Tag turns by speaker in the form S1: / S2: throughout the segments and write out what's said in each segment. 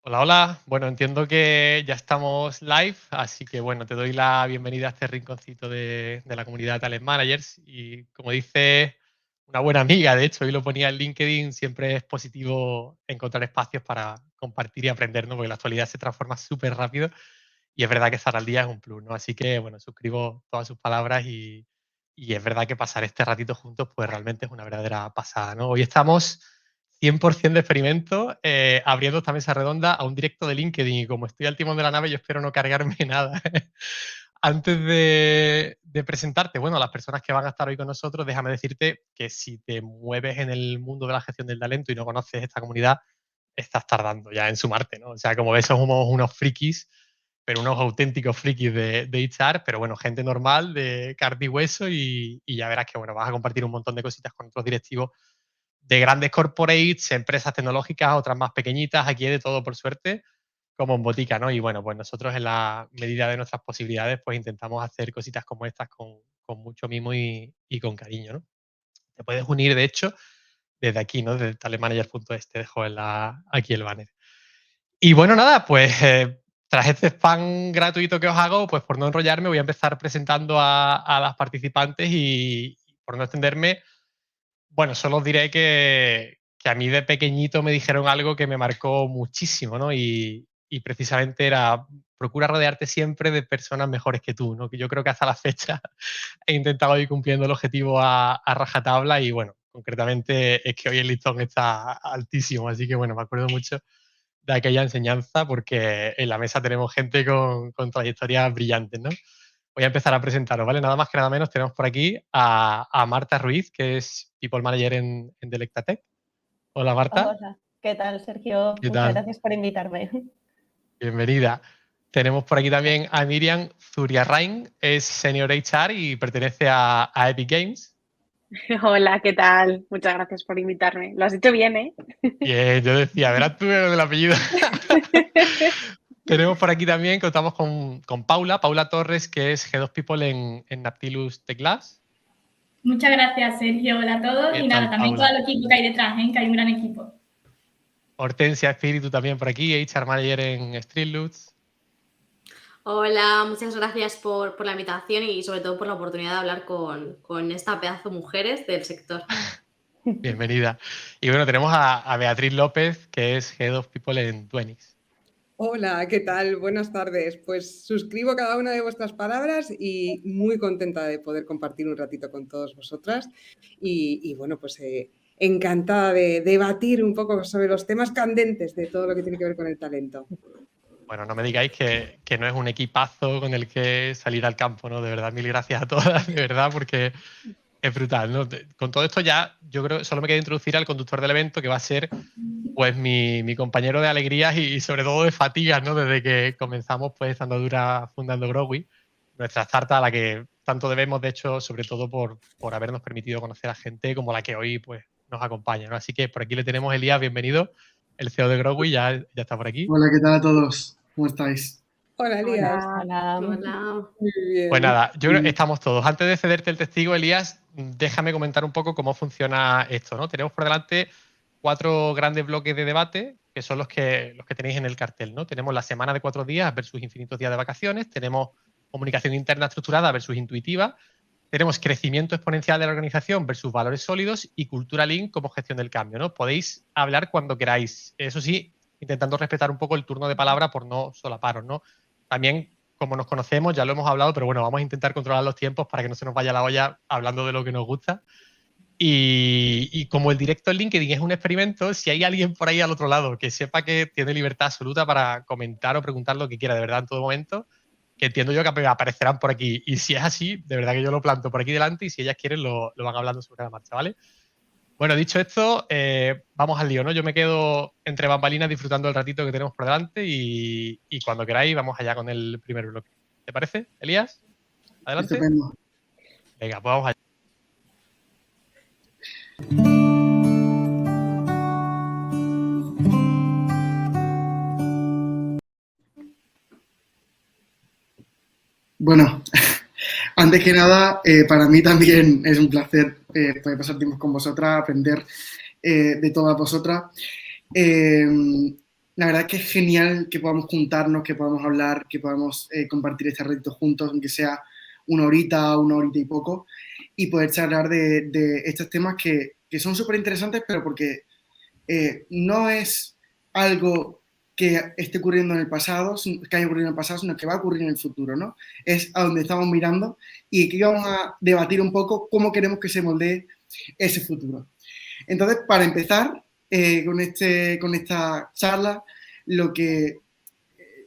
S1: Hola, hola. Bueno, entiendo que ya estamos live, así que bueno, te doy la bienvenida a este rinconcito de la comunidad de Talent Managers. Y como dice una buena amiga, de hecho, hoy lo ponía en LinkedIn, siempre es positivo encontrar espacios para compartir y aprender, ¿no? Porque la actualidad se transforma súper rápido y es verdad que estar al día es un plus, ¿no? Así que bueno, suscribo todas sus palabras y es verdad que pasar este ratito juntos, pues realmente es una verdadera pasada, ¿no? Hoy estamos 100% de experimento, abriendo esta mesa redonda a un directo de LinkedIn y como estoy al timón de la nave, yo espero no cargarme nada. Antes de presentarte, bueno, a las personas que van a estar hoy con nosotros, déjame decirte que si te mueves en el mundo de la gestión del talento y no conoces esta comunidad, estás tardando ya en sumarte, ¿no? O sea, como ves, somos unos frikis, pero unos auténticos frikis de HR, pero bueno, gente normal, de carne y hueso y ya verás que, bueno, vas a compartir un montón de cositas con otros directivos de grandes corporates, empresas tecnológicas, otras más pequeñitas, aquí hay de todo por suerte, como en botica, ¿no? Y bueno, pues nosotros en la medida de nuestras posibilidades, pues intentamos hacer cositas como estas con mucho mimo y con cariño, ¿no? Te puedes unir, de hecho, desde aquí, ¿no? Desde talemanager.es, te dejo aquí el banner. Y bueno, nada, pues tras este spam gratuito que os hago, pues por no enrollarme, voy a empezar presentando a las participantes y por no extenderme, bueno, solo os diré que a mí de pequeñito me dijeron algo que me marcó muchísimo, ¿no? Y precisamente era, procura rodearte siempre de personas mejores que tú, ¿no? Que yo creo que hasta la fecha he intentado ir cumpliendo el objetivo a rajatabla y, bueno, concretamente es que hoy el listón está altísimo, así que, bueno, me acuerdo mucho de aquella enseñanza porque en la mesa tenemos gente con trayectorias brillantes, ¿no? Voy a empezar a presentaros, ¿vale? Nada más que nada menos tenemos por aquí a Marta Ruiz, que es People Manager en Delectatec. Hola, Marta.
S2: Hola, ¿qué tal, Sergio?
S1: ¿Qué
S2: Muchas
S1: tal?
S2: gracias por invitarme.
S1: Bienvenida. Tenemos por aquí también a Miriam Zuriarrain, es Senior HR y pertenece a Epic Games.
S3: Hola, ¿qué tal? Muchas gracias por invitarme. Lo has dicho bien, ¿eh?
S1: Y yo decía, verás tú del apellido. Tenemos por aquí también, contamos con Paula Torres, que es Head of People en Naptilus Tech Labs.
S4: Muchas gracias, Sergio. Hola a todos.
S1: ¿Qué
S4: Y nada,
S1: tal,
S4: también todo
S1: Paula?
S4: el equipo que hay detrás, que hay un gran equipo.
S1: Hortensia Espíritu también por aquí, HR Manager en Streetloots.
S5: Hola, muchas gracias por la invitación y sobre todo por la oportunidad de hablar con esta pedazo de mujeres del sector.
S1: Bienvenida. Y bueno, tenemos a Beatriz López, que es Head of People en Twenix.
S6: Hola, ¿qué tal? Buenas tardes. Pues suscribo cada una de vuestras palabras y muy contenta de poder compartir un ratito con todas vosotras. Y bueno, pues encantada de debatir un poco sobre los temas candentes de todo lo que tiene que ver con el talento.
S1: Bueno, no me digáis que no es un equipazo con el que salir al campo, ¿no? De verdad, mil gracias a todas, de verdad, porque es brutal, ¿no? Con todo esto ya, yo creo que solo me queda introducir al conductor del evento, que va a ser pues mi compañero de alegrías y sobre todo de fatigas, ¿no? Desde que comenzamos pues esta andadura fundando Growy, nuestra startup a la que tanto debemos, de hecho, sobre todo por habernos permitido conocer a gente como la que hoy pues nos acompaña, ¿no? Así que por aquí le tenemos Elías, bienvenido, el CEO de Growy, ya está por aquí.
S7: Hola, ¿qué tal a todos? ¿Cómo estáis?
S6: Hola, Elías.
S2: Hola.
S5: Hola.
S6: Muy bien.
S1: Pues nada, yo creo que estamos todos. Antes de cederte el testigo, Elías, déjame comentar un poco cómo funciona esto, ¿no? Tenemos por delante 4 grandes bloques de debate, que son los que tenéis en el cartel, ¿no? Tenemos la semana de 4 días versus infinitos días de vacaciones, tenemos comunicación interna estructurada versus intuitiva, tenemos crecimiento exponencial de la organización versus valores sólidos y cultura lean como gestión del cambio, ¿no? Podéis hablar cuando queráis. Eso sí, intentando respetar un poco el turno de palabra por no solaparos, ¿no? También, como nos conocemos, ya lo hemos hablado, pero bueno, vamos a intentar controlar los tiempos para que no se nos vaya la olla hablando de lo que nos gusta. Y como el directo en LinkedIn es un experimento, si hay alguien por ahí al otro lado que sepa que tiene libertad absoluta para comentar o preguntar lo que quiera de verdad en todo momento, que entiendo yo que aparecerán por aquí. Y si es así, de verdad que yo lo planto por aquí delante y si ellas quieren lo van hablando sobre la marcha, ¿vale? Bueno, dicho esto, vamos al lío, ¿no? Yo me quedo entre bambalinas disfrutando el ratito que tenemos por delante y cuando queráis vamos allá con el primer bloque. ¿Te parece, Elías? Adelante.
S7: Estupendo.
S1: Venga, pues vamos allá.
S7: Bueno, antes que nada, para mí también es un placer poder pasar tiempo con vosotras, aprender de todas vosotras. la verdad es que es genial que podamos juntarnos, que podamos hablar, que podamos compartir este ratito juntos, aunque sea una horita y poco, y poder charlar de estos temas que son súper interesantes, pero porque no es algo que esté ocurriendo en el pasado, que haya ocurrido en el pasado, sino que va a ocurrir en el futuro, ¿no? Es a donde estamos mirando y aquí vamos a debatir un poco cómo queremos que se moldee ese futuro. Entonces, para empezar con esta charla, lo que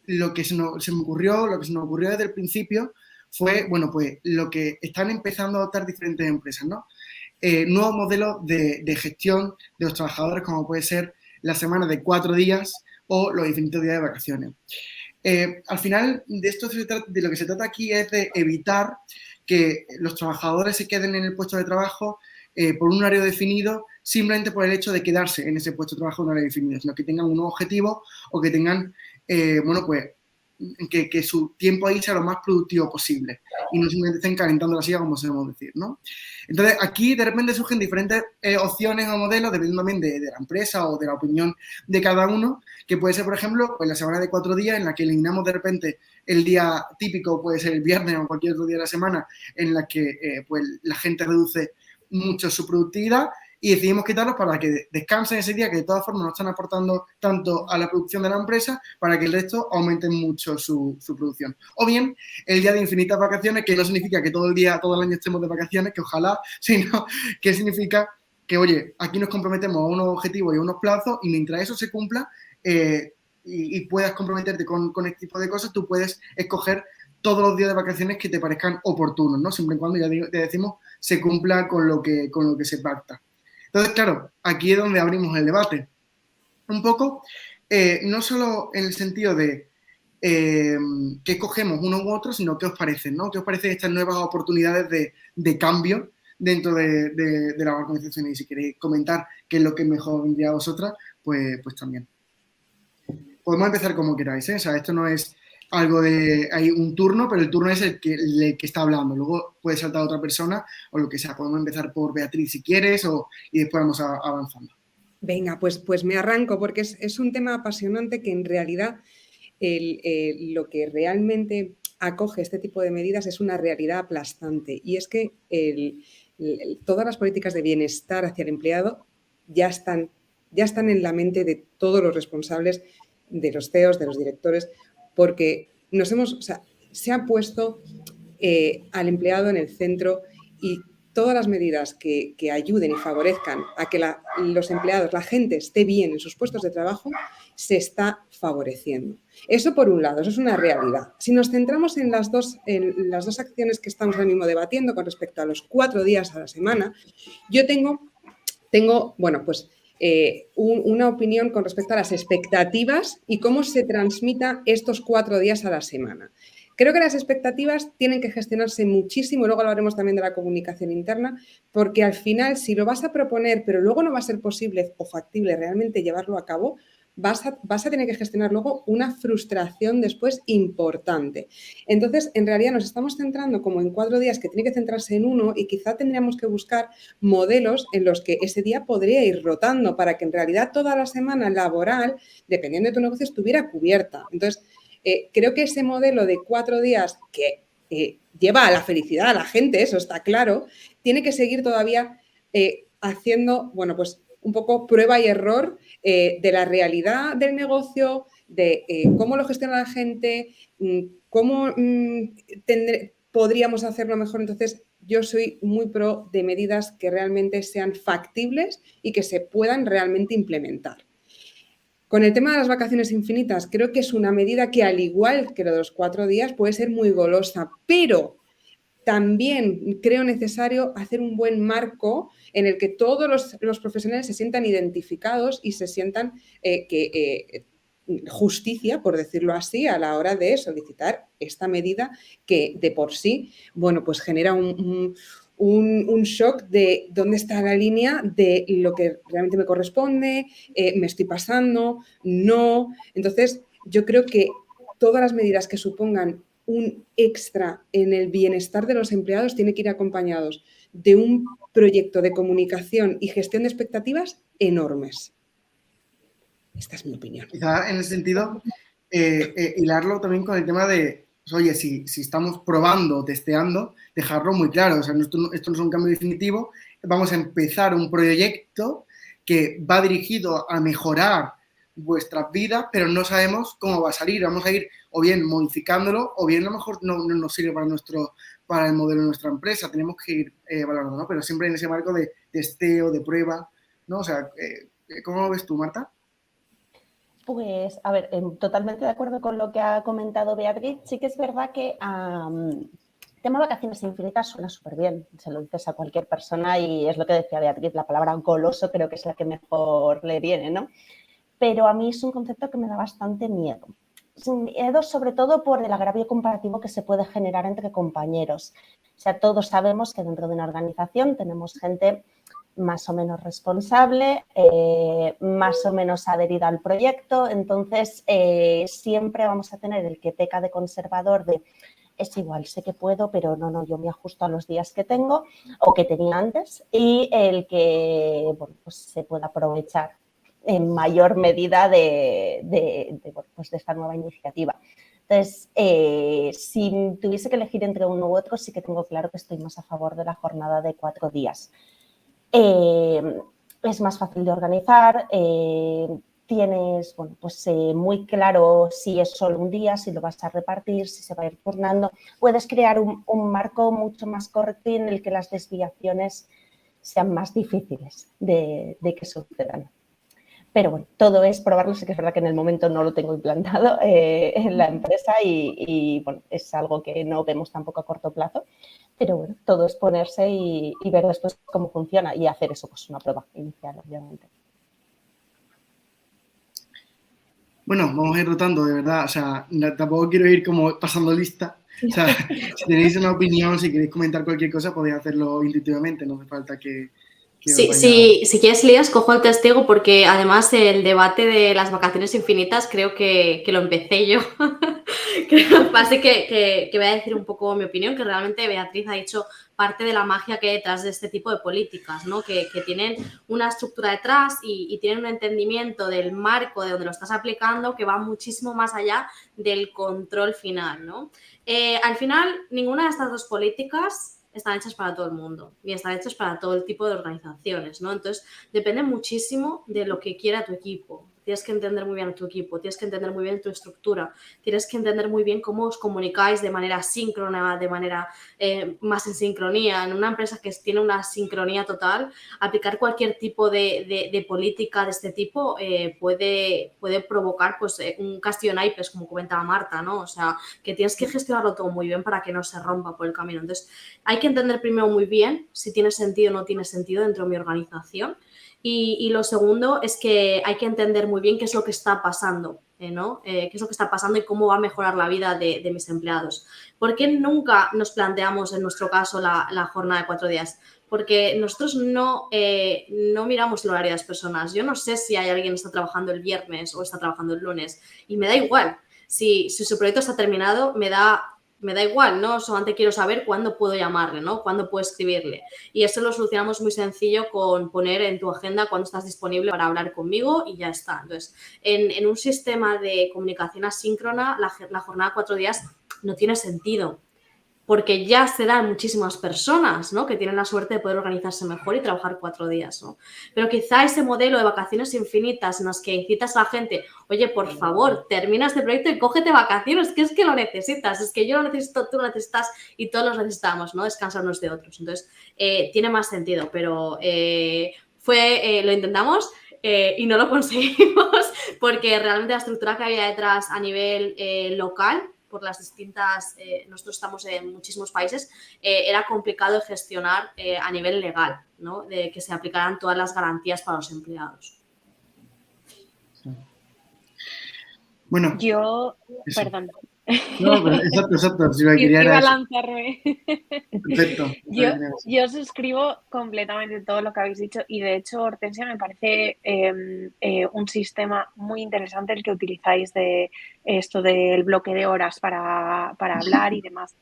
S7: se me ocurrió, lo que se nos ocurrió desde el principio fue, bueno, pues lo que están empezando a adoptar diferentes empresas, ¿no? Nuevos modelos de gestión de los trabajadores, como puede ser la semana de 4 días o los infinitos días de vacaciones. Al final, de lo que se trata aquí es de evitar que los trabajadores se queden en el puesto de trabajo por un horario definido, simplemente por el hecho de quedarse en ese puesto de trabajo un horario definido, sino que tengan un objetivo o que tengan, bueno, pues, que su tiempo ahí sea lo más productivo posible y no simplemente estén calentando la silla, como solemos decir, ¿no? Entonces, aquí de repente surgen diferentes opciones o modelos, dependiendo también de la empresa o de la opinión de cada uno, que puede ser, por ejemplo, pues la semana de 4 días en la que eliminamos de repente el día típico, puede ser el viernes o cualquier otro día de la semana, en la que pues la gente reduce mucho su productividad y decidimos quitarlos para que descansen ese día, que de todas formas no están aportando tanto a la producción de la empresa, para que el resto aumenten mucho su producción. O bien, el día de infinitas vacaciones, que no significa que todo el año estemos de vacaciones, que ojalá, sino que significa que, oye, aquí nos comprometemos a unos objetivos y a unos plazos y mientras eso se cumpla y puedas comprometerte con este tipo de cosas, tú puedes escoger todos los días de vacaciones que te parezcan oportunos, ¿no? Siempre y cuando, ya decimos, se cumpla con lo que se pacta. Entonces, claro, aquí es donde abrimos el debate. Un poco, no solo en el sentido de qué escogemos uno u otro, sino qué os parecen, ¿no? ¿Qué os parecen estas nuevas oportunidades de cambio dentro de las organizaciones? Y si queréis comentar qué es lo que mejor vendría a vosotras, pues también. Podemos empezar como queráis, ¿eh? O sea, esto no es algo hay un turno, pero el turno es el que está hablando. Luego puede saltar otra persona o lo que sea. Podemos empezar por Beatriz si quieres y después vamos avanzando.
S6: Venga, pues me arranco porque es un tema apasionante que en realidad lo que realmente acoge este tipo de medidas es una realidad aplastante y es que todas las políticas de bienestar hacia el empleado ya están en la mente de todos los responsables, de los CEOs, de los directores, porque se ha puesto al empleado en el centro y todas las medidas que ayuden y favorezcan a que los empleados, la gente esté bien en sus puestos de trabajo, se está favoreciendo. Eso por un lado, eso es una realidad. Si nos centramos en las dos acciones que estamos ahora mismo debatiendo con respecto a los 4 días a la semana, yo tengo bueno, pues una opinión con respecto a las expectativas y cómo se transmita estos 4 días a la semana. Creo que las expectativas tienen que gestionarse muchísimo, luego hablaremos también de la comunicación interna, porque al final, si lo vas a proponer, pero luego no va a ser posible o factible realmente llevarlo a cabo, vas a tener que gestionar luego una frustración después importante. Entonces, en realidad nos estamos centrando como en 4 días que tiene que centrarse en uno y quizá tendríamos que buscar modelos en los que ese día podría ir rotando para que en realidad toda la semana laboral, dependiendo de tu negocio, estuviera cubierta. Entonces, creo que ese modelo de 4 días que lleva a la felicidad a la gente, eso está claro, tiene que seguir todavía haciendo, bueno, pues un poco prueba y error de la realidad del negocio, de cómo lo gestiona la gente, cómo podríamos hacerlo mejor. Entonces, yo soy muy pro de medidas que realmente sean factibles y que se puedan realmente implementar. Con el tema de las vacaciones infinitas, creo que es una medida que, al igual que lo de los 4 días, puede ser muy golosa, pero también creo necesario hacer un buen marco en el que todos los profesionales se sientan identificados y se sientan justicia, por decirlo así, a la hora de solicitar esta medida que de por sí, bueno, pues genera un shock de dónde está la línea de lo que realmente me corresponde, me estoy pasando, no. Entonces, yo creo que todas las medidas que supongan un extra en el bienestar de los empleados tiene que ir acompañados de un proyecto de comunicación y gestión de expectativas enormes. Esta es mi opinión.
S7: Quizá en ese sentido, hilarlo también con el tema de, pues, oye, si estamos probando o testeando, dejarlo muy claro. O sea, esto no es un cambio definitivo. Vamos a empezar un proyecto que va dirigido a mejorar vuestras vidas, pero no sabemos cómo va a salir. Vamos a ir o bien modificándolo o bien a lo mejor no nos sirve para el modelo de nuestra empresa. Tenemos que ir evaluando, ¿no? Pero siempre en ese marco de testeo, de prueba, ¿no? O sea, ¿cómo lo ves tú, Marta?
S2: Pues, a ver, totalmente de acuerdo con lo que ha comentado Beatriz. Sí que es verdad que tema vacaciones infinitas suena súper bien. Se lo dices a cualquier persona y es lo que decía Beatriz, la palabra goloso creo que es la que mejor le viene, ¿no? Pero a mí es un concepto que me da bastante miedo. Miedo sobre todo por el agravio comparativo que se puede generar entre compañeros. O sea, todos sabemos que dentro de una organización tenemos gente más o menos responsable, más o menos adherida al proyecto, entonces siempre vamos a tener el que peca de conservador de es igual, sé que puedo, pero no, yo me ajusto a los días que tengo o que tenía antes y el que bueno, pues se pueda aprovechar en mayor medida de esta nueva iniciativa. Entonces, si tuviese que elegir entre uno u otro, sí que tengo claro que estoy más a favor de la jornada de 4 días. Es más fácil de organizar, tienes bueno, pues, muy claro si es solo un día, si lo vas a repartir, si se va a ir turnando. Puedes crear un marco mucho más correcto y en el que las desviaciones sean más difíciles de que sucedan. Pero bueno, todo es probarlo. Sí que es verdad que en el momento no lo tengo implantado en la empresa y bueno, es algo que no vemos tampoco a corto plazo. Pero bueno, todo es ponerse y ver después cómo funciona y hacer eso, pues una prueba inicial, obviamente.
S7: Bueno, vamos a ir rotando, de verdad. O sea, tampoco quiero ir como pasando lista. O sea, si tenéis una opinión, si queréis comentar cualquier cosa, podéis hacerlo intuitivamente. No hace falta que
S5: Sí, si quieres, Lías, cojo el testigo porque además el debate de las vacaciones infinitas creo que lo empecé yo. Así que voy a decir un poco mi opinión, que realmente Beatriz ha dicho parte de la magia que hay detrás de este tipo de políticas, ¿no? Que tienen una estructura detrás y tienen un entendimiento del marco de donde lo estás aplicando que va muchísimo más allá del control final, ¿no? Al final, ninguna de estas dos políticas están hechas para todo el mundo y están hechas para todo el tipo de organizaciones, ¿no? Entonces, depende muchísimo de lo que quiera tu equipo. Tienes que entender muy bien a tu equipo, tienes que entender muy bien tu estructura, tienes que entender muy bien cómo os comunicáis de manera síncrona, de manera más en sincronía. En una empresa que tiene una sincronía total, aplicar cualquier tipo de política de este tipo puede provocar pues, un castillo en naipes, como comentaba Marta, ¿no? O sea, que tienes que gestionarlo todo muy bien para que no se rompa por el camino. Entonces, hay que entender primero muy bien si tiene sentido o no tiene sentido dentro de mi organización. Y lo segundo es que hay que entender muy bien qué es lo que está pasando, ¿no? Qué es lo que está pasando y cómo va a mejorar la vida de mis empleados. ¿Por qué nunca nos planteamos, en nuestro caso, la jornada de 4 días? Porque nosotros no miramos el horario de las personas. Yo no sé si hay alguien que está trabajando el viernes o está trabajando el lunes y me da igual. Si su proyecto está terminado, me da igual, ¿no? Solamente quiero saber cuándo puedo llamarle, ¿no? Cuándo puedo escribirle. Y eso lo solucionamos muy sencillo con poner en tu agenda cuándo estás disponible para hablar conmigo y ya está. Entonces, en un sistema de comunicación asíncrona, la jornada de 4 días no tiene sentido. Porque ya se dan muchísimas personas, ¿no? Que tienen la suerte de poder organizarse mejor y trabajar 4 días, ¿no? Pero quizá ese modelo de vacaciones infinitas en las que incitas a la gente, oye, por favor, termina este proyecto y cógete vacaciones, que es que lo necesitas, es que yo lo necesito, tú lo necesitas y todos los necesitamos, ¿no? Descansar unos de otros. Entonces, tiene más sentido, pero lo intentamos y no lo conseguimos porque realmente la estructura que había detrás a nivel local, por las distintas, nosotros estamos en muchísimos países, era complicado de gestionar a nivel legal, ¿no? De que se aplicaran todas las garantías para los empleados.
S7: Bueno.
S3: Perdón.
S7: No, pero exacto. Si
S3: iba a lanzarme.
S7: Perfecto.
S3: Yo suscribo completamente todo lo que habéis dicho y de hecho, Hortensia, me parece un sistema muy interesante el que utilizáis de esto del bloque de horas para hablar y demás.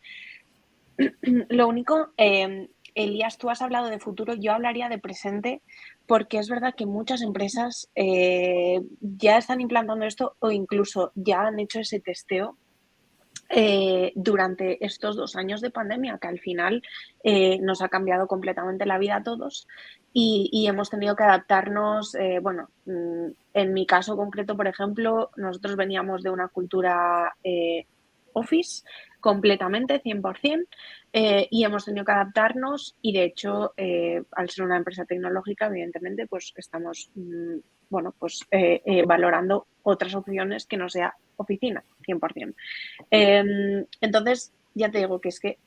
S3: Lo único, Elías, tú has hablado de futuro, yo hablaría de presente porque es verdad que muchas empresas ya están implantando esto o incluso ya han hecho ese testeo durante estos 2 años de pandemia, que al final nos ha cambiado completamente la vida a todos y hemos tenido que adaptarnos. Bueno, en mi caso concreto, por ejemplo, nosotros veníamos de una cultura office completamente, 100%, y hemos tenido que adaptarnos y de hecho, al ser una empresa tecnológica, evidentemente, pues estamos bueno, pues valorando otras opciones que no sea oficina, 100%. Entonces, ya te digo que es que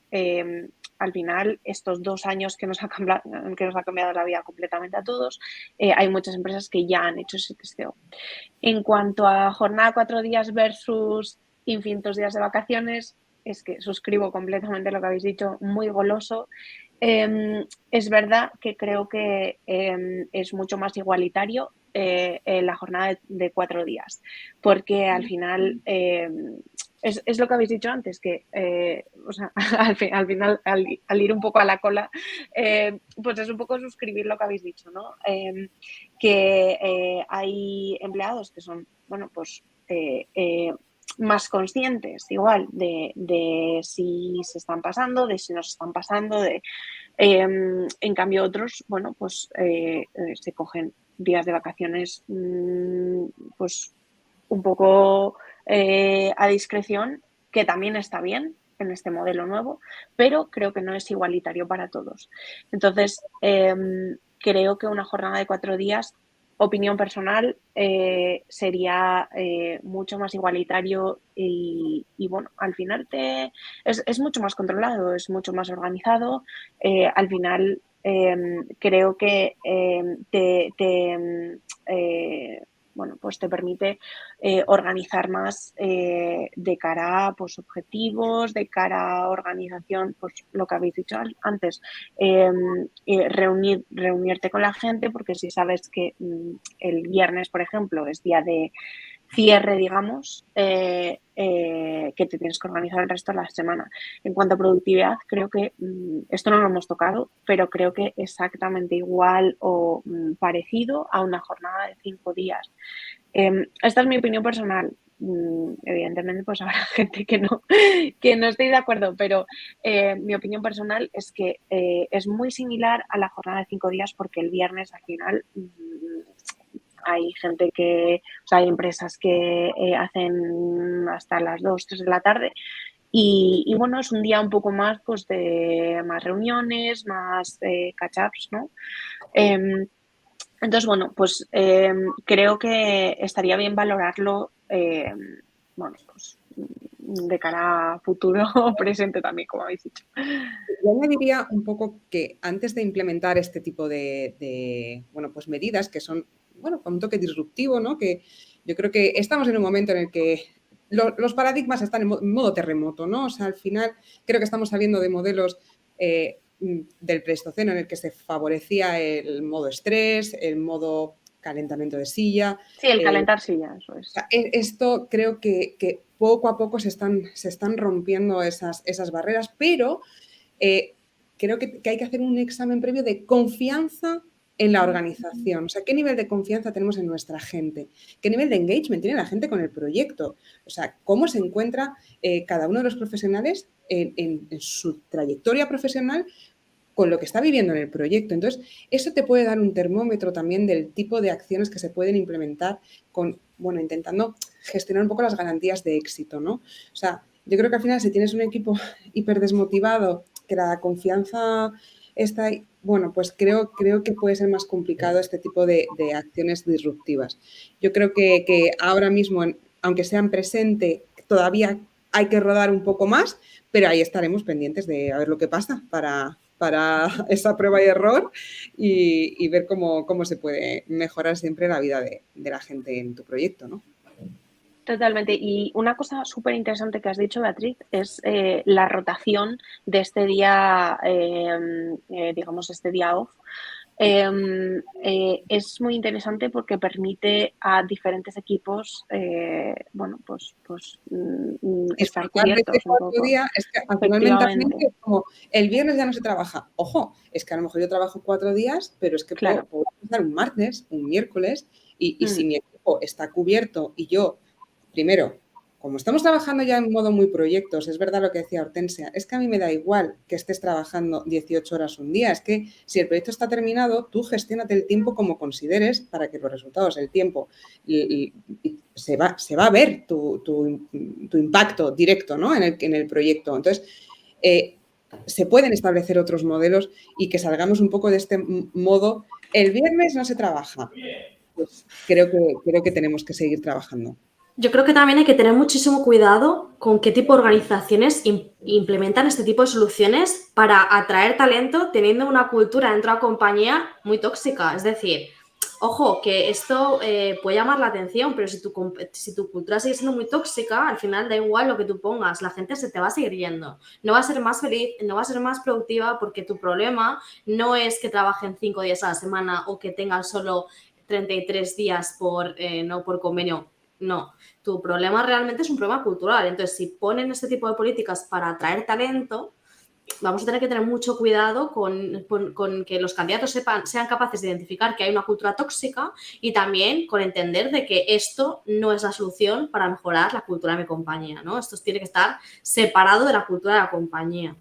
S3: al final estos 2 años que nos ha cambiado la vida completamente a todos, hay muchas empresas que ya han hecho ese testeo. En cuanto a jornada 4 días versus infinitos días de vacaciones, es que suscribo completamente lo que habéis dicho, muy goloso. Es verdad que creo que es mucho más igualitario la jornada de 4 días, porque al final es lo que habéis dicho antes, que o sea, al final, al ir un poco a la cola, pues es un poco suscribir lo que habéis dicho, ¿no? Que hay empleados que son, bueno, pues más conscientes igual de si se están pasando, de si no se están pasando, en cambio otros, bueno, pues se cogen días de vacaciones pues un poco a discreción, que también está bien en este modelo nuevo, pero creo que no es igualitario para todos. Entonces, creo que una jornada de 4 días, opinión personal, sería mucho más igualitario y bueno, al final es mucho más controlado, es mucho más organizado. Al final creo que bueno, pues te permite organizar más de cara a pues, objetivos, de cara a organización, pues lo que habéis dicho antes, reunirte con la gente, porque si sabes que el viernes, por ejemplo, es día de cierre, digamos, que te tienes que organizar el resto de la semana. En cuanto a productividad, creo que esto no lo hemos tocado, pero creo que exactamente igual o parecido a una jornada de 5 días. Esta es mi opinión personal. Evidentemente, pues habrá gente que no esté de acuerdo, pero mi opinión personal es que es muy similar a la jornada de 5 días porque el viernes al final hay gente o sea, hay empresas que hacen hasta las 2, 3 de la tarde y bueno, es un día un poco más pues de más reuniones, más catch-ups, ¿no? Entonces, bueno, pues creo que estaría bien valorarlo, bueno, pues de cara a futuro o presente también, como habéis dicho.
S6: Yo añadiría un poco que antes de implementar este tipo de bueno, pues medidas que son, bueno, con un toque disruptivo, ¿no? Que yo creo que estamos en un momento en el que los paradigmas están en modo terremoto, ¿no? O sea, al final creo que estamos saliendo de modelos del Pleistoceno en el que se favorecía el modo estrés, el modo calentamiento de silla.
S3: Sí, el calentar silla, eso es.
S6: O sea, esto creo que poco a poco se están rompiendo esas barreras, pero creo que hay que hacer un examen previo de confianza en la organización. O sea, ¿qué nivel de confianza tenemos en nuestra gente? ¿Qué nivel de engagement tiene la gente con el proyecto? O sea, ¿cómo se encuentra cada uno de los profesionales en su trayectoria profesional con lo que está viviendo en el proyecto? Entonces, eso te puede dar un termómetro también del tipo de acciones que se pueden implementar bueno, intentando gestionar un poco las garantías de éxito, ¿no? O sea, yo creo que al final si tienes un equipo hiper desmotivado, que la confianza está ahí, bueno, pues creo que puede ser más complicado este tipo de acciones disruptivas. Yo creo que ahora mismo, aunque sean presente, todavía hay que rodar un poco más, pero ahí estaremos pendientes de a ver lo que pasa para esa prueba y error y ver cómo se puede mejorar siempre la vida de la gente en tu proyecto, ¿no?
S3: Totalmente. Y una cosa súper interesante que has dicho, Beatriz, es la rotación de este día, digamos, este día off. Es muy interesante porque permite a diferentes equipos, bueno, pues estar cubiertos un poco.
S6: Día, es que al final mentalmente es como el viernes ya no se trabaja. Ojo, es que a lo mejor yo trabajo 4 días, pero es que
S3: claro.
S6: puedo empezar un martes, un miércoles, y si mi equipo está cubierto y yo, primero, como estamos trabajando ya en modo muy proyectos, es verdad lo que decía Hortensia, es que a mí me da igual que estés trabajando 18 horas un día, es que si el proyecto está terminado, tú gestiónate el tiempo como consideres para que los resultados del tiempo se va a ver tu impacto directo, ¿no? en el proyecto. Entonces, se pueden establecer otros modelos y que salgamos un poco de este modo. El viernes no se trabaja. Pues creo que tenemos que seguir trabajando.
S5: Yo creo que también hay que tener muchísimo cuidado con qué tipo de organizaciones implementan este tipo de soluciones para atraer talento teniendo una cultura dentro de la compañía muy tóxica. Es decir, ojo, que esto puede llamar la atención, pero si tu cultura sigue siendo muy tóxica, al final da igual lo que tú pongas, la gente se te va a seguir yendo. No va a ser más feliz, no va a ser más productiva porque tu problema no es que trabajen 5 días a la semana o que tengan solo 33 días no por convenio. No, tu problema realmente es un problema cultural. Entonces, si ponen este tipo de políticas para atraer talento, vamos a tener que tener mucho cuidado con que los candidatos sean capaces de identificar que hay una cultura tóxica y también con entender de que esto no es la solución para mejorar la cultura de mi compañía, ¿no? Esto tiene que estar separado de la cultura de la compañía.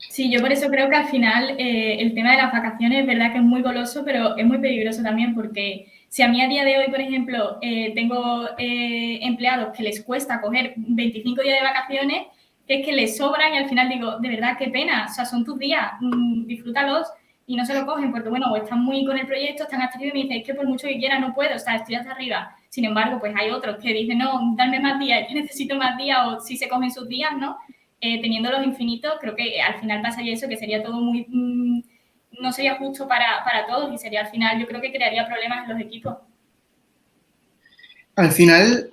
S4: Sí, yo por eso creo que al final el tema de las vacaciones es verdad que es muy goloso, pero es muy peligroso también porque si a mí a día de hoy, por ejemplo, tengo empleados que les cuesta coger 25 días de vacaciones, que es que les sobran y al final digo, de verdad, qué pena, o sea, son tus días, disfrútalos y no se lo cogen porque, bueno, o están muy con el proyecto, están hasta arriba y me dicen, es que por mucho que quiera no puedo, o sea, estoy hasta arriba. Sin embargo, pues hay otros que dicen, no, dame más días, yo necesito más días o si se cogen sus días, ¿no? Teniéndolos infinitos, creo que al final pasaría eso, que sería todo muy... no sería justo para todos y sería al final, yo creo que crearía problemas en los equipos.
S7: Al final,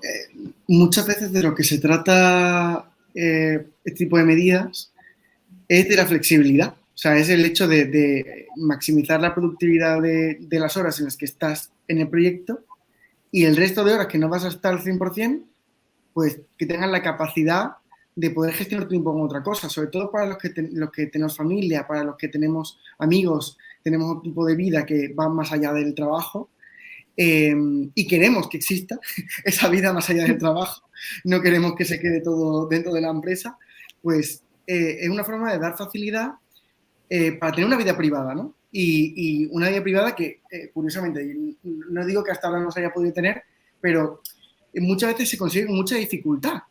S7: muchas veces de lo que se trata este tipo de medidas es de la flexibilidad. O sea, es el hecho de maximizar la productividad de las horas en las que estás en el proyecto y el resto de horas que no vas a estar al 100%, pues que tengas la capacidad de poder gestionar tu tiempo con otra cosa, sobre todo para los que tenemos familia, para los que tenemos amigos, tenemos un tipo de vida que va más allá del trabajo y queremos que exista esa vida más allá del trabajo, no queremos que se quede todo dentro de la empresa, pues es una forma de dar facilidad para tener una vida privada, ¿no? Y una vida privada que, curiosamente, no digo que hasta ahora no se haya podido tener, pero muchas veces se consigue con mucha dificultad.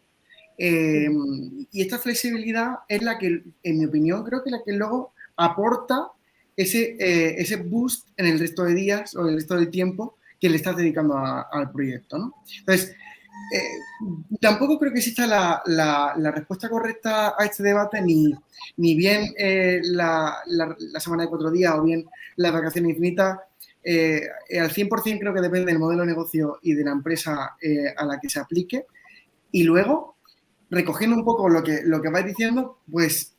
S7: Y esta flexibilidad es la que, en mi opinión, creo que la que luego aporta ese boost en el resto de días o el resto del tiempo que le estás dedicando al proyecto, ¿no? Entonces, tampoco creo que exista la respuesta correcta a este debate, ni bien la semana de 4 días o bien las vacaciones infinitas. Al 100% creo que depende del modelo de negocio y de la empresa a la que se aplique. Y luego, recogiendo un poco lo que vais diciendo, pues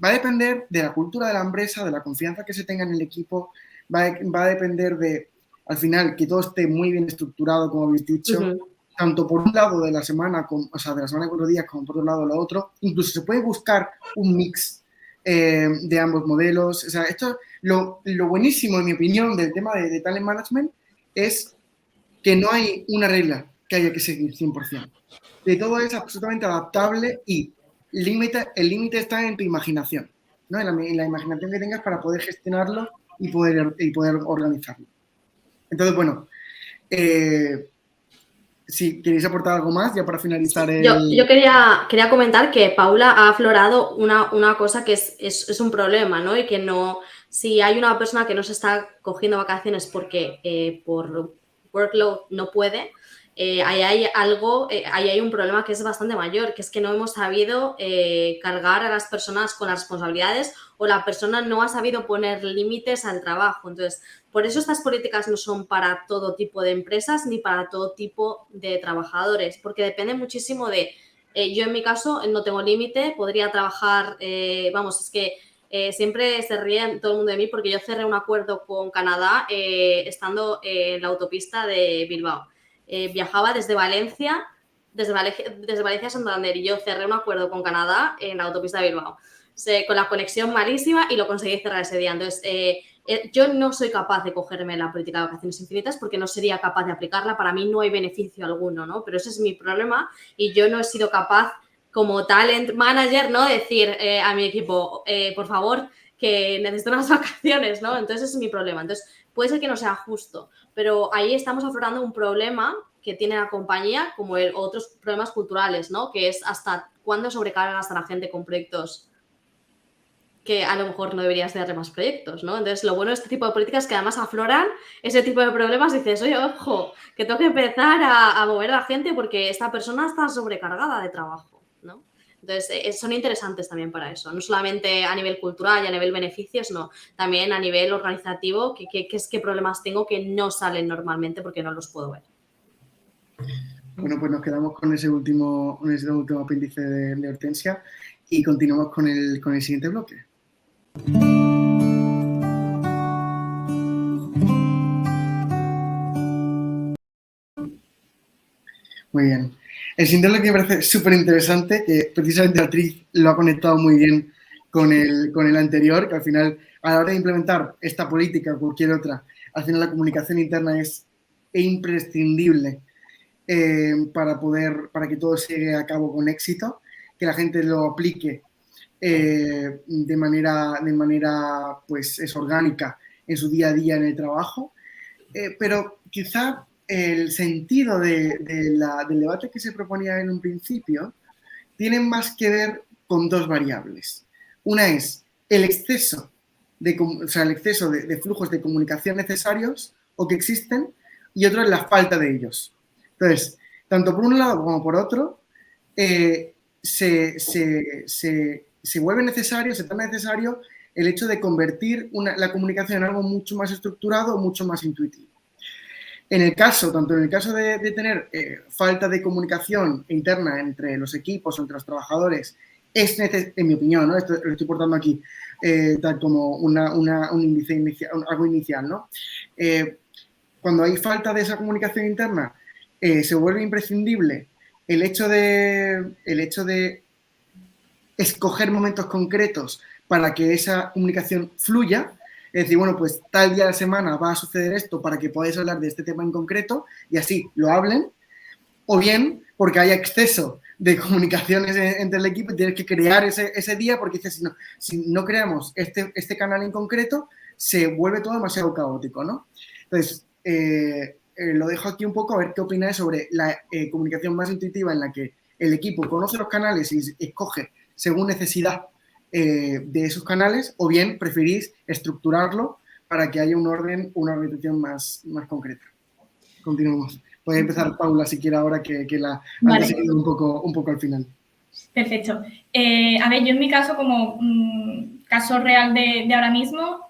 S7: va a depender de la cultura de la empresa, de la confianza que se tenga en el equipo, va a depender de, al final, que todo esté muy bien estructurado, como habéis dicho, tanto por un lado de la semana, o sea, de la semana de 4 días, como por otro lado lo otro. Incluso se puede buscar un mix de ambos modelos. O sea, esto, lo buenísimo, en mi opinión, del tema de talent management es que no hay una regla que haya que seguir 100%. De todo es absolutamente adaptable y el límite está en tu imaginación, ¿no? En la imaginación que tengas para poder gestionarlo y poder organizarlo. Entonces, bueno, si queréis aportar algo más, ya para finalizar
S5: Yo quería comentar que Paula ha aflorado una cosa que es un problema, ¿no? Y que no, si hay una persona que no se está cogiendo vacaciones porque por workload no puede, ahí hay un problema que es bastante mayor, que es que no hemos sabido cargar a las personas con las responsabilidades o la persona no ha sabido poner límites al trabajo. Entonces, por eso estas políticas no son para todo tipo de empresas ni para todo tipo de trabajadores, porque depende muchísimo de... yo en mi caso no tengo límite, podría trabajar, es que siempre se ríe todo el mundo de mí porque yo cerré un acuerdo con Canadá estando en la autopista de Bilbao. Viajaba desde Valencia a Santander y yo cerré un acuerdo con Canadá en la autopista de Bilbao. Con la conexión malísima y lo conseguí cerrar ese día. Entonces, Yo no soy capaz de cogerme la política de vacaciones infinitas porque no sería capaz de aplicarla. Para mí no hay beneficio alguno, ¿no? Pero ese es mi problema y yo no he sido capaz como talent manager, ¿no? Decir a mi equipo, por favor, que necesito unas vacaciones, ¿no? Entonces ese es mi problema. Entonces puede ser que no sea justo, pero ahí estamos aflorando un problema que tiene la compañía como otros problemas culturales, ¿no? Que es hasta cuándo sobrecargas a la gente con proyectos que a lo mejor no deberías darle más proyectos, ¿no? Entonces, lo bueno de este tipo de políticas es que además afloran ese tipo de problemas y dices, oye, ojo, que tengo que empezar a mover a la gente porque esta persona está sobrecargada de trabajo, ¿no? Entonces, son interesantes también para eso, no solamente a nivel cultural y a nivel beneficios, no, también a nivel organizativo, qué problemas tengo que no salen normalmente porque no los puedo ver.
S7: Bueno, pues nos quedamos con ese último apéndice de Hortensia y continuamos con el siguiente bloque. Muy bien. El siguiente bloque me parece súper interesante, que precisamente Beatriz lo ha conectado muy bien con el anterior, que al final, a la hora de implementar esta política o cualquier otra, al final la comunicación interna es imprescindible para que todo se llegue a cabo con éxito, que la gente lo aplique de manera pues, es orgánica en su día a día en el trabajo, pero quizá el sentido del debate que se proponía en un principio tiene más que ver con dos variables. Una es el exceso de flujos de comunicación necesarios o que existen, y otro es la falta de ellos. Entonces, tanto por un lado como por otro, se vuelve necesario, se torna necesario el hecho de convertir la comunicación en algo mucho más estructurado, mucho más intuitivo. Tanto en el caso de tener falta de comunicación interna entre los equipos, entre los trabajadores, es necesario, en mi opinión, ¿no? Esto lo estoy portando aquí tal como un índice inicial, algo inicial, ¿no? Cuando hay falta de esa comunicación interna, se vuelve imprescindible el hecho de escoger momentos concretos para que esa comunicación fluya. Es decir, bueno, pues tal día de la semana va a suceder esto para que podáis hablar de este tema en concreto y así lo hablen. O bien porque haya exceso de comunicaciones entre el equipo y tienes que crear ese día porque si no creamos este canal en concreto, se vuelve todo demasiado caótico, ¿no? Entonces, lo dejo aquí un poco a ver qué opináis sobre la comunicación más intuitiva en la que el equipo conoce los canales y escoge según necesidad de esos canales, o bien preferís estructurarlo para que haya un orden, una organización más concreta. Continuamos. Puede empezar Paula si quiere ahora que la antes se quedó un poco al final.
S4: Perfecto. A ver, yo en mi caso, como caso real de ahora mismo,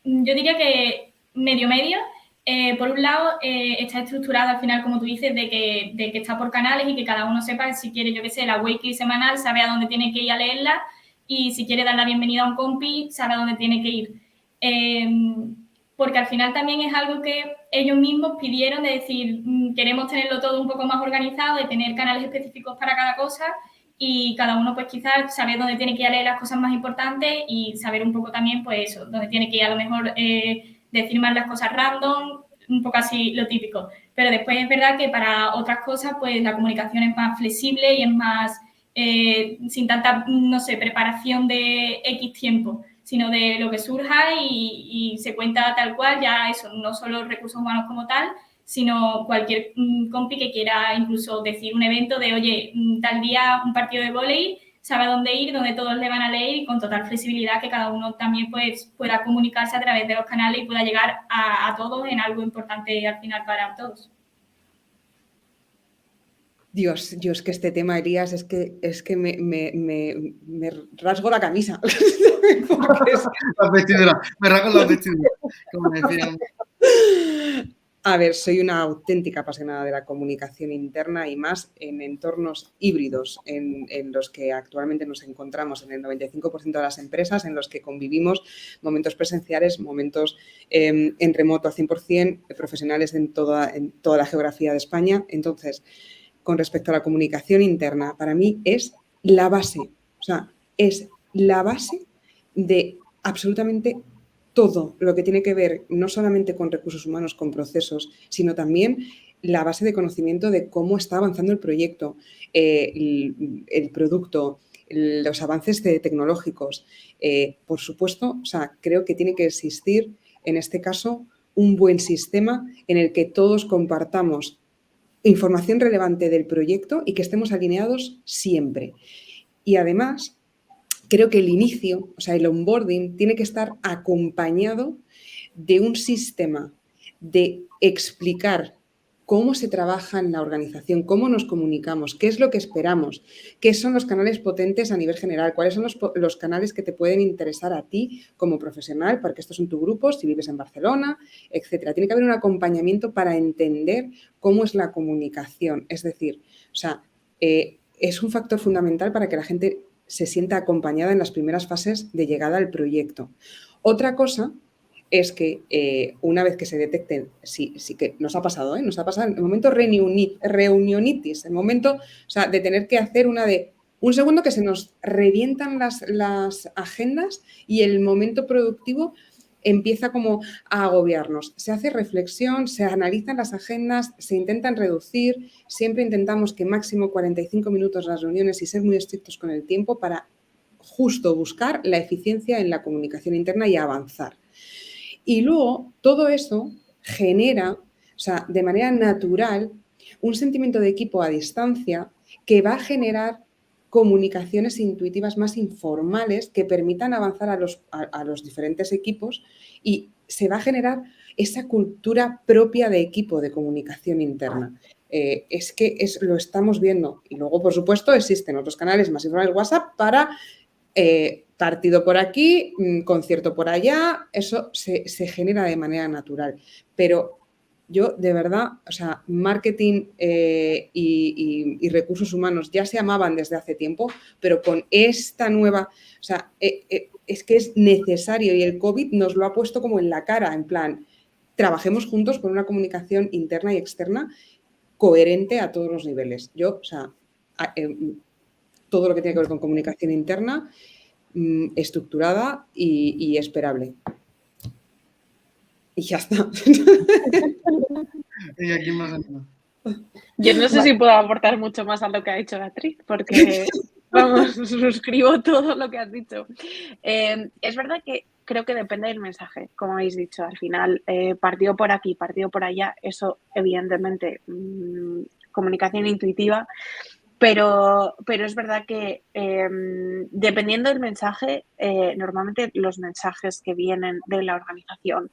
S4: yo diría que medio. Por un lado, está estructurado al final, como tú dices, de que está por canales y que cada uno sepa si quiere, yo qué sé, la weekly semanal, sabe a dónde tiene que ir a leerla, y si quiere dar la bienvenida a un compi, sabe a dónde tiene que ir. Porque al final también es algo que ellos mismos pidieron de decir, queremos tenerlo todo un poco más organizado, de tener canales específicos para cada cosa, y cada uno pues quizás saber dónde tiene que ir a leer las cosas más importantes y saber un poco también pues eso, dónde tiene que ir a lo mejor decir más las cosas random, un poco así lo típico. Pero después es verdad que para otras cosas pues la comunicación es más flexible y es más sin tanta, no sé, preparación de X tiempo, sino de lo que surja y se cuenta tal cual, ya eso, no solo recursos humanos como tal, sino cualquier compi que quiera incluso decir un evento de, oye, tal día un partido de vóley, sabe a dónde ir, donde todos le van a leer y con total flexibilidad que cada uno también pues, pueda comunicarse a través de los canales y pueda llegar a todos en algo importante al final para todos.
S6: Dios, es que este tema, Elías, es que me rasgo la camisa.
S7: La vestidura, me rasgo la vestidura, como decían.
S6: A ver, soy una auténtica apasionada de la comunicación interna y más en entornos híbridos en los que actualmente nos encontramos en el 95% de las empresas, en los que convivimos momentos presenciales, momentos en remoto al 100%, profesionales en toda la geografía de España. Entonces, con respecto a la comunicación interna, para mí es la base, o sea, es la base de absolutamente todo lo que tiene que ver no solamente con recursos humanos, con procesos, sino también la base de conocimiento de cómo está avanzando el proyecto, el producto, los avances tecnológicos. Por supuesto, o sea, creo que tiene que existir, en este caso, un buen sistema en el que todos compartamos información relevante del proyecto y que estemos alineados siempre. Y además, creo que el inicio, o sea, el onboarding, tiene que estar acompañado de un sistema de explicar cómo se trabaja en la organización, cómo nos comunicamos, qué es lo que esperamos, qué son los canales potentes a nivel general, cuáles son los canales que te pueden interesar a ti como profesional, porque estos son tu grupo, si vives en Barcelona, etcétera. Tiene que haber un acompañamiento para entender cómo es la comunicación. Es decir, o sea, es un factor fundamental para que la gente se sienta acompañada en las primeras fases de llegada al proyecto. Otra cosa es que una vez que se detecten, sí que nos ha pasado, nos ha pasado en el momento reunionitis, el momento, o sea, de tener que hacer un segundo que se nos revientan las agendas y el momento productivo empieza como a agobiarnos. Se hace reflexión, se analizan las agendas, se intentan reducir, siempre intentamos que máximo 45 minutos las reuniones y ser muy estrictos con el tiempo para justo buscar la eficiencia en la comunicación interna y avanzar. Y luego todo eso genera, o sea, de manera natural, un sentimiento de equipo a distancia que va a generar comunicaciones intuitivas más informales que permitan avanzar a los diferentes equipos y se va a generar esa cultura propia de equipo de comunicación interna. Es que lo estamos viendo. Y luego, por supuesto, existen otros canales más informales, WhatsApp, para partido por aquí, concierto por allá, eso se genera de manera natural. Pero yo, de verdad, o sea, marketing y recursos humanos ya se amaban desde hace tiempo, pero con esta nueva, o sea, es que es necesario y el COVID nos lo ha puesto como en la cara, en plan, trabajemos juntos con una comunicación interna y externa coherente a todos los niveles. Yo, o sea, todo lo que tiene que ver con comunicación interna, estructurada y esperable. Y ya está.
S7: ¿Y aquí más?
S3: Yo no sé si puedo aportar mucho más a lo que ha dicho Beatriz, porque, vamos, suscribo todo lo que has dicho. Es verdad que creo que depende del mensaje, como habéis dicho. Al final, partido por aquí, partido por allá, eso evidentemente, comunicación intuitiva. Pero es verdad que dependiendo del mensaje, normalmente los mensajes que vienen de la organización,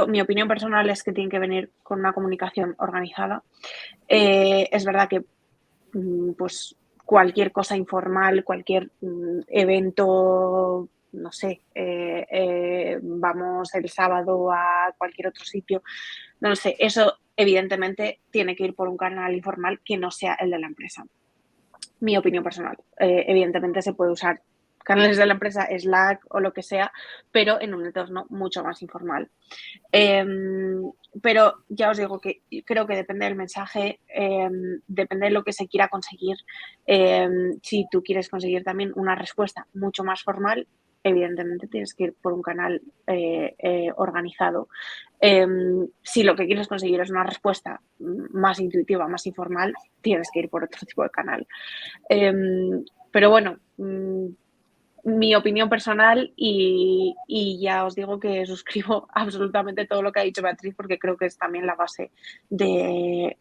S3: mi opinión personal es que tienen que venir con una comunicación organizada. Es verdad que pues cualquier cosa informal, cualquier evento, no sé, vamos el sábado a cualquier otro sitio, no lo sé, eso evidentemente tiene que ir por un canal informal que no sea el de la empresa. Mi opinión personal. Evidentemente se puede usar canales de la empresa, Slack o lo que sea, pero en un entorno mucho más informal. Pero ya os digo que creo que depende del mensaje, depende de lo que se quiera conseguir. Si tú quieres conseguir también una respuesta mucho más formal, evidentemente tienes que ir por un canal organizado. Si lo que quieres conseguir es una respuesta más intuitiva, más informal, tienes que ir por otro tipo de canal. Pero bueno, mi opinión personal y ya os digo que suscribo absolutamente todo lo que ha dicho Beatriz, porque creo que es también la base de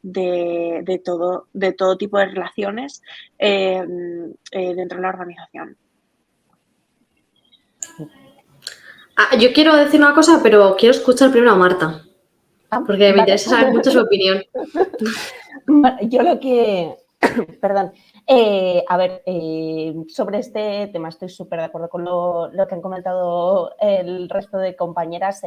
S3: todo tipo de relaciones dentro de la organización.
S5: Yo quiero decir una cosa, pero quiero escuchar primero a Marta, porque me interesa saber mucho su opinión.
S2: Yo lo que... Perdón. A ver, sobre este tema estoy súper de acuerdo con lo que han comentado el resto de compañeras.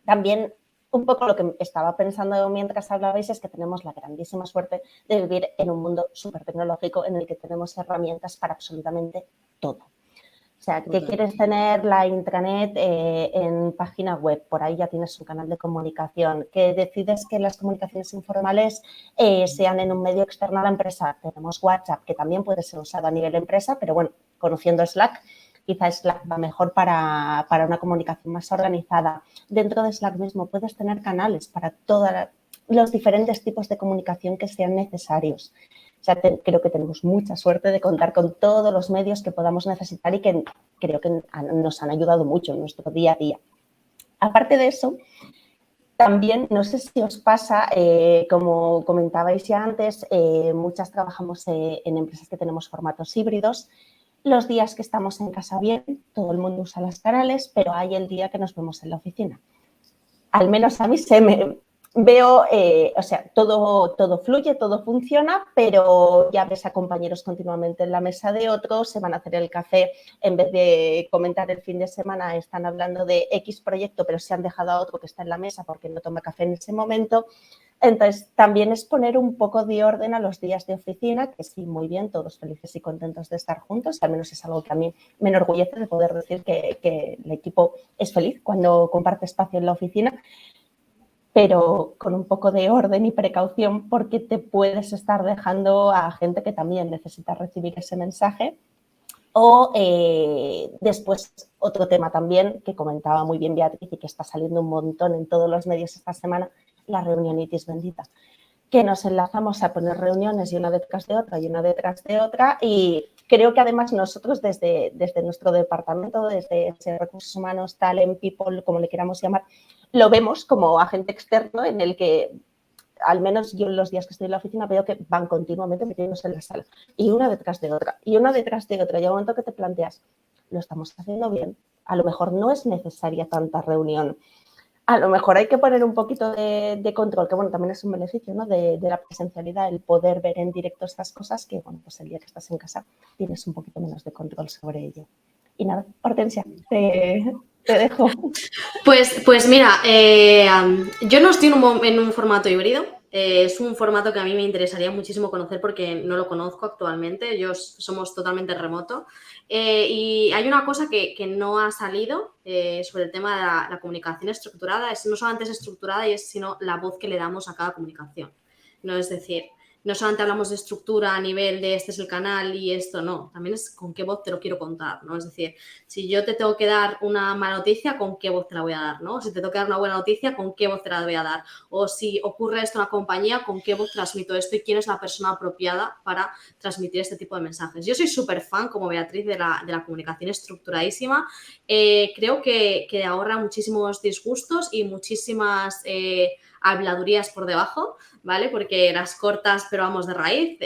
S2: También un poco lo que estaba pensando mientras hablabais es que tenemos la grandísima suerte de vivir en un mundo súper tecnológico en el que tenemos herramientas para absolutamente todo. O sea, que quieres tener la intranet en página web, por ahí ya tienes un canal de comunicación, que decides que las comunicaciones informales sean en un medio externo a la empresa. Tenemos WhatsApp, que también puede ser usado a nivel empresa, pero bueno, conociendo Slack, quizá es la mejor para una comunicación más organizada. Dentro de Slack mismo puedes tener canales para todos los diferentes tipos de comunicación que sean necesarios. O sea, creo que tenemos mucha suerte de contar con todos los medios que podamos necesitar y que creo que nos han ayudado mucho en nuestro día a día. Aparte de eso, también, no sé si os pasa, como comentabais ya antes, muchas trabajamos en empresas que tenemos formatos híbridos. Los días que estamos en casa bien, todo el mundo usa los canales, pero hay el día que nos vemos en la oficina. Al menos a mí veo, o sea, todo fluye, todo funciona, pero ya ves a compañeros continuamente en la mesa de otros, se van a hacer el café, en vez de comentar el fin de semana, están hablando de X proyecto, pero se han dejado a otro que está en la mesa porque no toma café en ese momento. Entonces, también es poner un poco de orden a los días de oficina, que sí, muy bien, todos felices y contentos de estar juntos, al menos es algo que a mí me enorgullece de poder decir que el equipo es feliz cuando comparte espacio en la oficina, pero con un poco de orden y precaución porque te puedes estar dejando a gente que también necesita recibir ese mensaje. O después otro tema también que comentaba muy bien Beatriz y que está saliendo un montón en todos los medios esta semana, la reunionitis bendita, que nos enlazamos a poner reuniones y una detrás de otra y una detrás de otra, y creo que además nosotros desde nuestro departamento, desde Recursos Humanos, Talent, People, como le queramos llamar, lo vemos como agente externo en el que, al menos yo los días que estoy en la oficina, veo que van continuamente metiéndose en la sala y una detrás de otra y una detrás de otra. Y al momento que te planteas, lo estamos haciendo bien, a lo mejor no es necesaria tanta reunión. A lo mejor hay que poner un poquito de control, que bueno, también es un beneficio, ¿no? de la presencialidad, el poder ver en directo estas cosas que, bueno, pues el día que estás en casa tienes un poquito menos de control sobre ello. Y nada, Hortensia, te dejo.
S5: Pues mira, yo no estoy en un formato híbrido. Es un formato que a mí me interesaría muchísimo conocer porque no lo conozco actualmente. Somos totalmente remoto. Y hay una cosa que no ha salido sobre el tema de la comunicación estructurada. No solamente es estructurada, sino la voz que le damos a cada comunicación. No, es decir, no solamente hablamos de estructura a nivel de este es el canal y esto no, también es con qué voz te lo quiero contar, ¿no? Es decir, si yo te tengo que dar una mala noticia, ¿con qué voz te la voy a dar, ¿no? Si te tengo que dar una buena noticia, ¿con qué voz te la voy a dar? O si ocurre esto en una compañía, ¿con qué voz transmito esto y quién es la persona apropiada para transmitir este tipo de mensajes? Yo soy súper fan, como Beatriz, de la comunicación estructuradísima. Creo que ahorra muchísimos disgustos y muchísimas habladurías por debajo, ¿vale? Porque las cortas, pero vamos de raíz.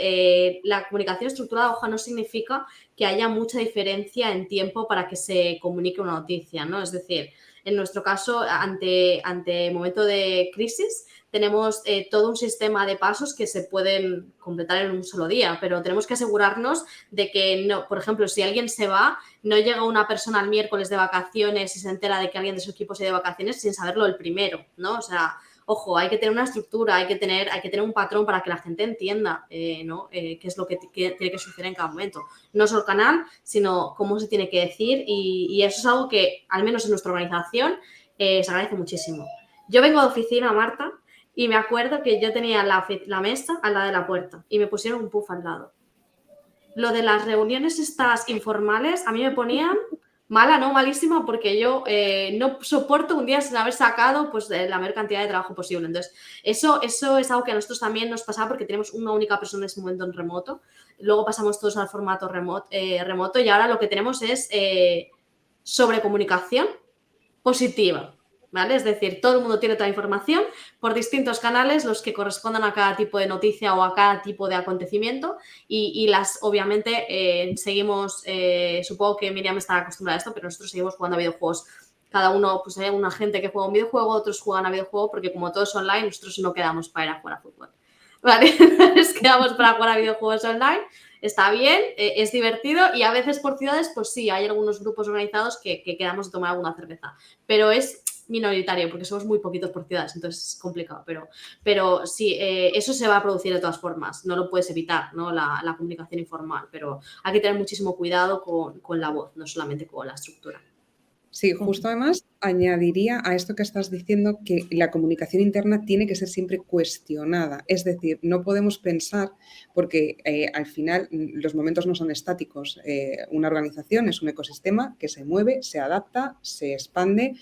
S5: La comunicación estructurada, ojo, no significa que haya mucha diferencia en tiempo para que se comunique una noticia, ¿no? Es decir, en nuestro caso, ante momento de crisis, tenemos todo un sistema de pasos que se pueden completar en un solo día, pero tenemos que asegurarnos de que, no, por ejemplo, si alguien se va, no llega una persona el miércoles de vacaciones y se entera de que alguien de su equipo se va de vacaciones sin saberlo el primero, ¿no? O sea, ojo, hay que tener una estructura, hay que tener un patrón para que la gente entienda ¿no? Qué es lo que tiene que suceder en cada momento. No solo el canal, sino cómo se tiene que decir y eso es algo que, al menos en nuestra organización, se agradece muchísimo. Yo vengo de oficina, Marta, y me acuerdo que yo tenía la mesa al lado de la puerta y me pusieron un puff al lado. Lo de las reuniones estas informales a mí me ponían mala, no malísima, porque yo no soporto un día sin haber sacado pues, la mayor cantidad de trabajo posible. Entonces, eso es algo que a nosotros también nos pasaba porque tenemos una única persona en ese momento en remoto. Luego pasamos todos al formato remoto y ahora lo que tenemos es sobrecomunicación positiva. ¿Vale? Es decir, todo el mundo tiene toda la información por distintos canales, los que correspondan a cada tipo de noticia o a cada tipo de acontecimiento y las, obviamente, seguimos, supongo que Miriam está acostumbrada a esto, pero nosotros seguimos jugando a videojuegos. Cada uno, pues hay una gente que juega un videojuego, otros juegan a videojuego, porque como todo es online, nosotros no quedamos para ir a jugar a fútbol. ¿Vale? Nos quedamos para jugar a videojuegos online. Está bien, es divertido y a veces por ciudades, pues sí, hay algunos grupos organizados que quedamos a tomar alguna cerveza, pero es minoritario porque somos muy poquitos por ciudades, entonces es complicado, pero sí, eso se va a producir de todas formas, no lo puedes evitar, ¿no? La comunicación informal, pero hay que tener muchísimo cuidado con la voz, no solamente con la estructura.
S6: Sí, justo además añadiría a esto que estás diciendo que la comunicación interna tiene que ser siempre cuestionada. Es decir, no podemos pensar, porque al final los momentos no son estáticos. Una organización es un ecosistema que se mueve, se adapta, se expande,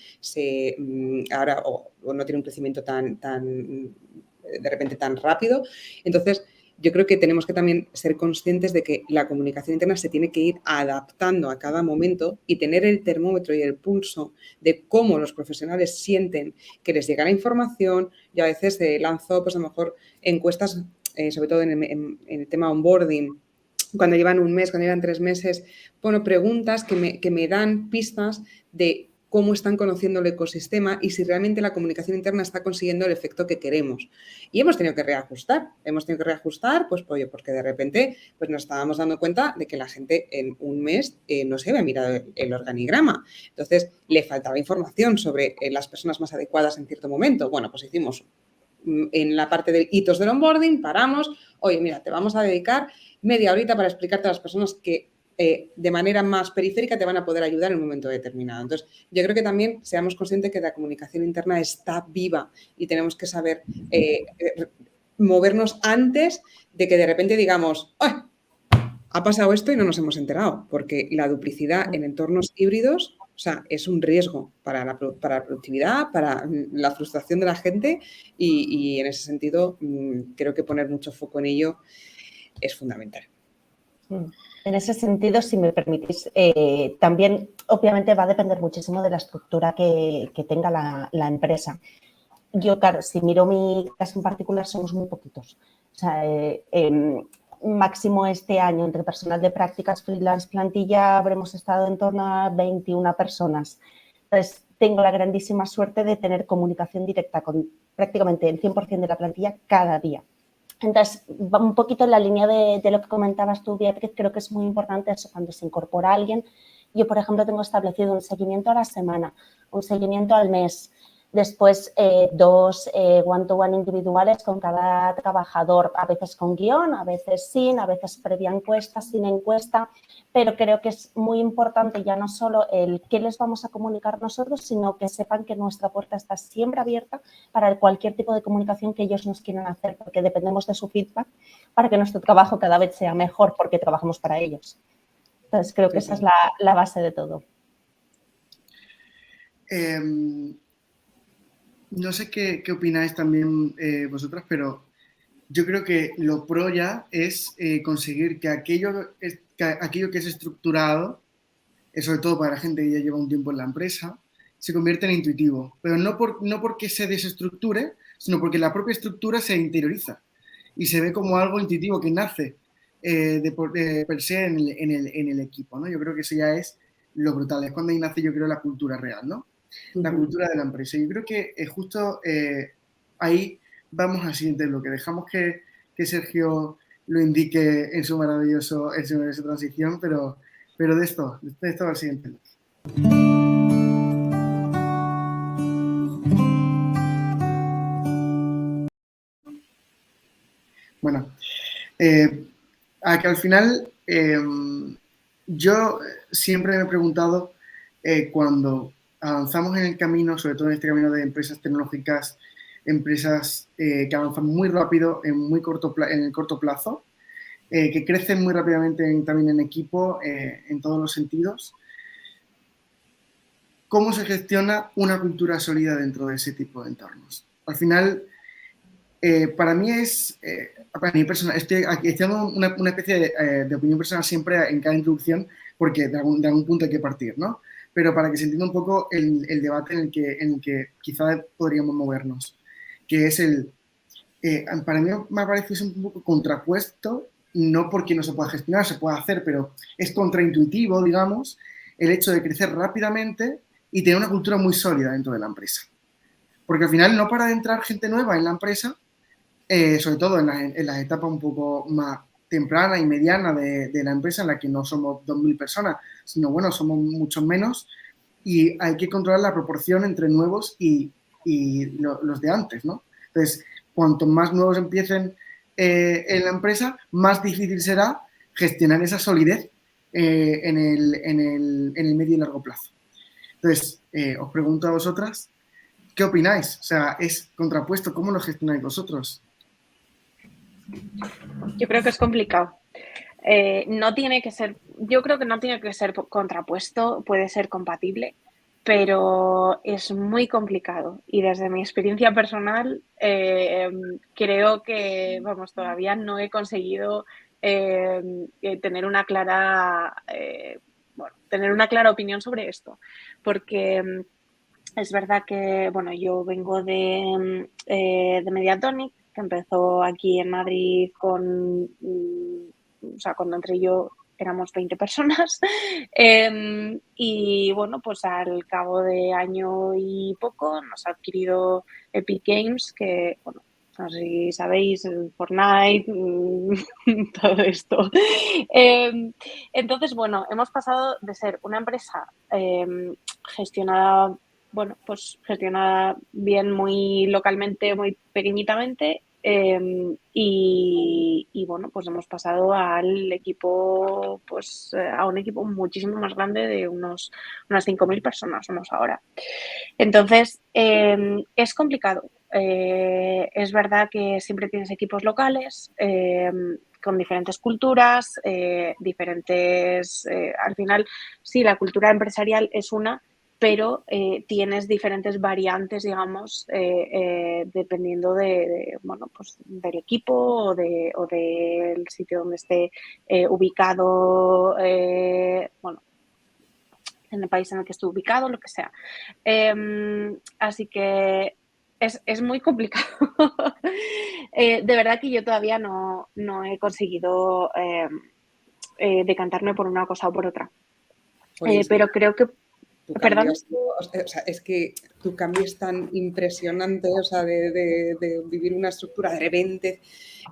S6: ahora o no tiene un crecimiento de repente tan rápido. Entonces, yo creo que tenemos que también ser conscientes de que la comunicación interna se tiene que ir adaptando a cada momento y tener el termómetro y el pulso de cómo los profesionales sienten que les llega la información. Yo a veces lanzo, pues a lo mejor, encuestas, sobre todo en el tema onboarding, cuando llevan un mes, cuando llevan 3 meses, bueno, preguntas que me dan pistas de cómo están conociendo el ecosistema y si realmente la comunicación interna está consiguiendo el efecto que queremos. Y hemos tenido que reajustar, pues porque de repente pues nos estábamos dando cuenta de que la gente en un mes no se había mirado el organigrama. Entonces, le faltaba información sobre las personas más adecuadas en cierto momento. Bueno, pues hicimos en la parte de hitos del onboarding, paramos, oye, mira, te vamos a dedicar media horita para explicarte a las personas que de manera más periférica te van a poder ayudar en un momento determinado. Entonces, yo creo que también seamos conscientes que la comunicación interna está viva y tenemos que saber movernos antes de que de repente digamos, ¡ay! Ha pasado esto y no nos hemos enterado, porque la duplicidad en entornos híbridos, o sea, es un riesgo para la productividad, para la frustración de la gente y en ese sentido creo que poner mucho foco en ello es fundamental.
S2: En ese sentido, si me permitís, también obviamente va a depender muchísimo de la estructura que tenga la empresa. Yo, claro, si miro mi caso en particular, somos muy poquitos. O sea, máximo este año, entre personal de prácticas, freelance, plantilla, habremos estado en torno a 21 personas. Entonces, tengo la grandísima suerte de tener comunicación directa con prácticamente el 100% de la plantilla cada día. Entonces, va un poquito en la línea de lo que comentabas tú, Beatriz. Creo que es muy importante eso cuando se incorpora alguien. Yo, por ejemplo, tengo establecido un seguimiento a la semana, un seguimiento al mes, después 2 one-to-one individuales con cada trabajador, a veces con guión, a veces sin, a veces previa encuesta, sin encuesta, pero creo que es muy importante ya no solo el qué les vamos a comunicar nosotros, sino que sepan que nuestra puerta está siempre abierta para cualquier tipo de comunicación que ellos nos quieran hacer, porque dependemos de su feedback para que nuestro trabajo cada vez sea mejor, porque trabajamos para ellos. Entonces, creo que esa es la base de todo.
S7: No sé qué opináis también vosotras, pero yo creo que lo pro ya es conseguir que aquello que es estructurado, sobre todo para la gente que ya lleva un tiempo en la empresa, se convierta en intuitivo. Pero no porque se desestructure, sino porque la propia estructura se interioriza y se ve como algo intuitivo que nace per se en el equipo, ¿no? Yo creo que eso ya es lo brutal. Es cuando ahí nace, yo creo, la cultura real, ¿no? La cultura de la empresa. Yo creo que justo ahí vamos al siguiente bloque. Dejamos que Sergio lo indique en su maravillosa transición, pero de esto va al siguiente bloque. Bueno, a que al final yo siempre me he preguntado cuando avanzamos en el camino, sobre todo en este camino de empresas tecnológicas, empresas que avanzan muy rápido en el corto plazo, que crecen muy rápidamente también en equipo, en todos los sentidos. ¿Cómo se gestiona una cultura sólida dentro de ese tipo de entornos? Al final, para mí para mi personal, estoy dando una especie de opinión personal siempre en cada introducción, porque de algún punto hay que partir, ¿no? Pero para que se entienda un poco el debate en el que quizá podríamos movernos, que es para mí me parece un poco contrapuesto, no porque no se pueda gestionar, se puede hacer, pero es contraintuitivo, digamos, el hecho de crecer rápidamente y tener una cultura muy sólida dentro de la empresa. Porque al final no para de entrar gente nueva en la empresa, sobre todo en las etapas un poco más temprana y mediana de la empresa, en la que no somos 2.000 personas, sino, bueno, somos muchos menos, y hay que controlar la proporción entre nuevos y los de antes, ¿no? Entonces, cuanto más nuevos empiecen en la empresa, más difícil será gestionar esa solidez en el medio y largo plazo. Entonces, os pregunto a vosotras, ¿qué opináis? O sea, ¿es contrapuesto? ¿Cómo lo gestionáis vosotros?
S3: Yo creo que es complicado. No tiene que ser, yo creo que no tiene que ser contrapuesto, puede ser compatible, pero es muy complicado. Y desde mi experiencia personal, creo que, vamos, todavía no he conseguido tener una clara, tener una clara opinión sobre esto, porque es verdad que, bueno, yo vengo de Mediatonic, que empezó aquí en Madrid con, o sea, cuando entré yo éramos 20 personas y bueno, pues al cabo de año y poco nos ha adquirido Epic Games, que, bueno, no sé si sabéis, el Fortnite, todo esto. Entonces, bueno, hemos pasado de ser una empresa gestionada, bueno, pues gestionada bien muy localmente, muy pequeñitamente y bueno, pues hemos pasado al equipo, pues a un equipo muchísimo más grande de unas 5.000 personas somos ahora. Entonces, es complicado. Es verdad que siempre tienes equipos locales con diferentes culturas, diferentes... al final, sí, la cultura empresarial es una, pero tienes diferentes variantes, digamos, dependiendo bueno, pues del equipo o del sitio donde esté ubicado, bueno, en el país en el que esté ubicado, lo que sea. Así que es muy complicado. De verdad que yo todavía no he conseguido decantarme por una cosa o por otra. Pero creo que...
S6: Perdón. O sea, es que tu cambio es tan impresionante, o sea, de vivir una estructura de repente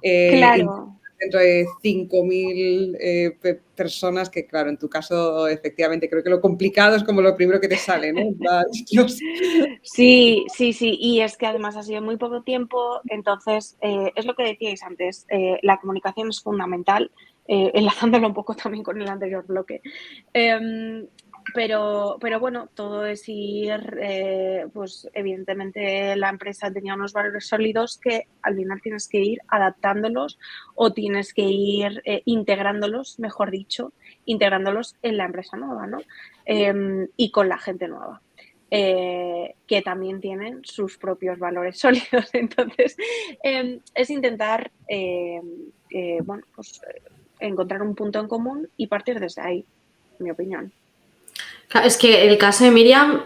S3: claro.
S6: dentro de 5.000 personas, que claro, en tu caso, efectivamente, creo que lo complicado es como lo primero que te sale, ¿no?
S3: Sí, y es que además ha sido muy poco tiempo, entonces es lo que decíais antes, la comunicación es fundamental, enlazándolo un poco también con el anterior bloque. Pero bueno, todo es ir, pues evidentemente la empresa tenía unos valores sólidos que al final tienes que ir adaptándolos o tienes que ir integrándolos, mejor dicho, integrándolos en la empresa nueva, ¿no? Y con la gente nueva. Que también tienen sus propios valores sólidos. Entonces, es intentar, bueno, pues encontrar un punto en común y partir desde ahí, en mi opinión.
S5: Es que el caso de Miriam, lo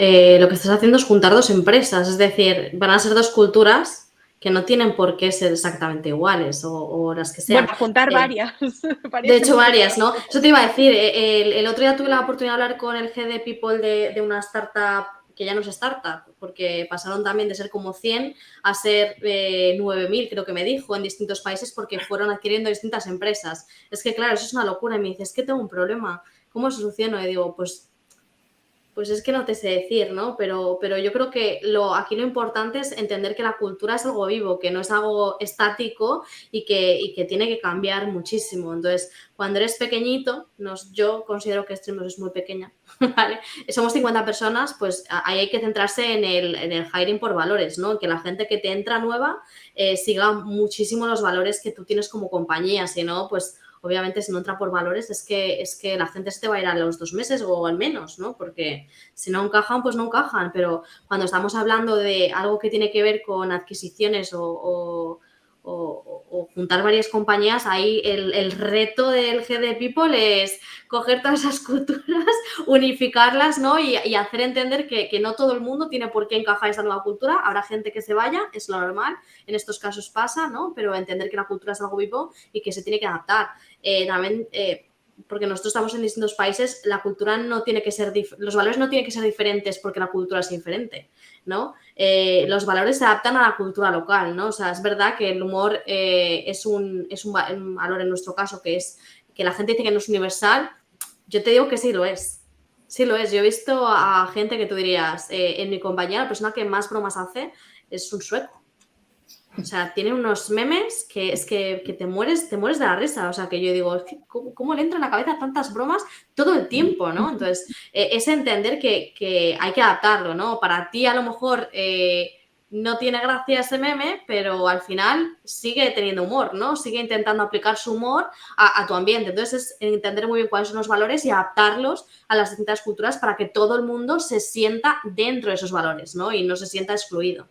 S5: que estás haciendo es juntar dos empresas, es decir, van a ser dos culturas que no tienen por qué ser exactamente iguales o las que sean.
S3: Bueno, juntar varias.
S5: De hecho, varias, ¿no? Eso te iba a decir, el otro día tuve la oportunidad de hablar con el Head de People de una startup que ya no es startup, porque pasaron también de ser como 100 a ser 9.000, creo que me dijo, en distintos países porque fueron adquiriendo distintas empresas. Es que, claro, eso es una locura. Y me dice, es que tengo un problema. ¿Cómo soluciono? Y digo, pues es que no te sé decir, ¿no? Pero yo creo que aquí lo importante es entender que la cultura es algo vivo, que no es algo estático y que tiene que cambiar muchísimo. Entonces, cuando eres pequeñito, yo considero que Streamlabs es muy pequeña, ¿vale? Somos 50 personas, pues ahí hay que centrarse en el hiring por valores, ¿no? Que la gente que te entra nueva siga muchísimo los valores que tú tienes como compañía, si no, pues obviamente si no entra por valores es que la gente se te va a ir a los 2 meses o al menos, ¿no? Porque si no encajan, pues no encajan. Pero cuando estamos hablando de algo que tiene que ver con adquisiciones o juntar varias compañías, ahí el reto del Head de People es coger todas esas culturas, unificarlas, ¿no? Y hacer entender que no todo el mundo tiene por qué encajar esa nueva cultura. Habrá gente que se vaya, es lo normal, en estos casos pasa, ¿no? Pero entender que la cultura es algo vivo y que se tiene que adaptar. También, porque nosotros estamos en distintos países, la cultura no tiene que ser, los valores no tienen que ser diferentes porque la cultura es diferente, ¿no? Los valores se adaptan a la cultura local, ¿no? O sea, es verdad que el humor es un valor en nuestro caso que es que la gente dice que no es universal. Yo te digo que sí lo es. Sí lo es. Yo he visto a gente que tú dirías, en mi compañía, la persona que más bromas hace es un sueco. O sea, tiene unos memes que es que te mueres de la risa. O sea, que yo digo, es que ¿cómo le entra en la cabeza tantas bromas todo el tiempo, ¿no? Entonces, es entender que hay que adaptarlo, ¿no? Para ti, a lo mejor, no tiene gracia ese meme, pero al final sigue teniendo humor, ¿no? Sigue intentando aplicar su humor a tu ambiente. Entonces, es entender muy bien cuáles son los valores y adaptarlos a las distintas culturas para que todo el mundo se sienta dentro de esos valores, ¿no? Y no se sienta excluido.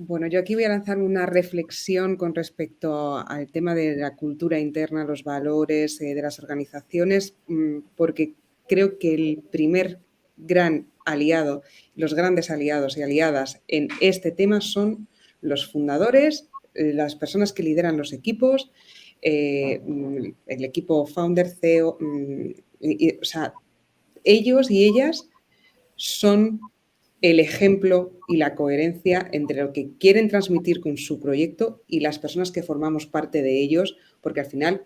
S6: Bueno, yo aquí voy a lanzar una reflexión con respecto al tema de la cultura interna, los valores de las organizaciones, porque creo que el primer gran aliado, los grandes aliados y aliadas en este tema son los fundadores, las personas que lideran los equipos, el equipo founder, CEO, o sea, ellos y ellas son el ejemplo y la coherencia entre lo que quieren transmitir con su proyecto y las personas que formamos parte de ellos, porque al final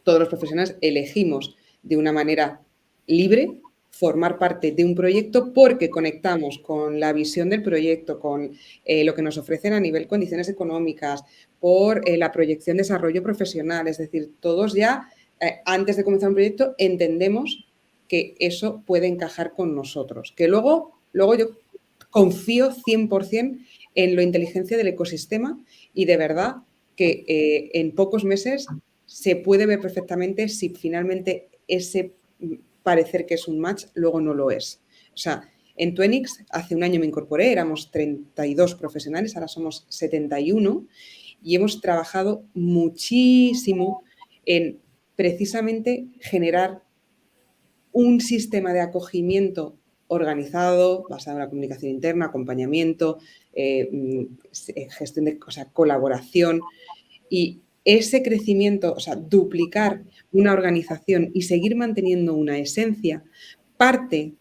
S6: todos los profesionales elegimos de una manera libre formar parte de un proyecto porque conectamos con la visión del proyecto, con lo que nos ofrecen a nivel condiciones económicas, por la proyección de desarrollo profesional. Es decir, todos ya, antes de comenzar un proyecto, entendemos que eso puede encajar con nosotros. Que luego yo confío 100% en la inteligencia del ecosistema y de verdad que en pocos meses se puede ver perfectamente si finalmente ese parecer que es un match luego no lo es. O sea, en Twenix hace un año me incorporé, éramos 32 profesionales, ahora somos 71 y hemos trabajado muchísimo en precisamente generar un sistema de acogimiento organizado, basado en la comunicación interna, acompañamiento, gestión de colaboración y ese crecimiento, o sea, duplicar una organización y seguir manteniendo una esencia, parte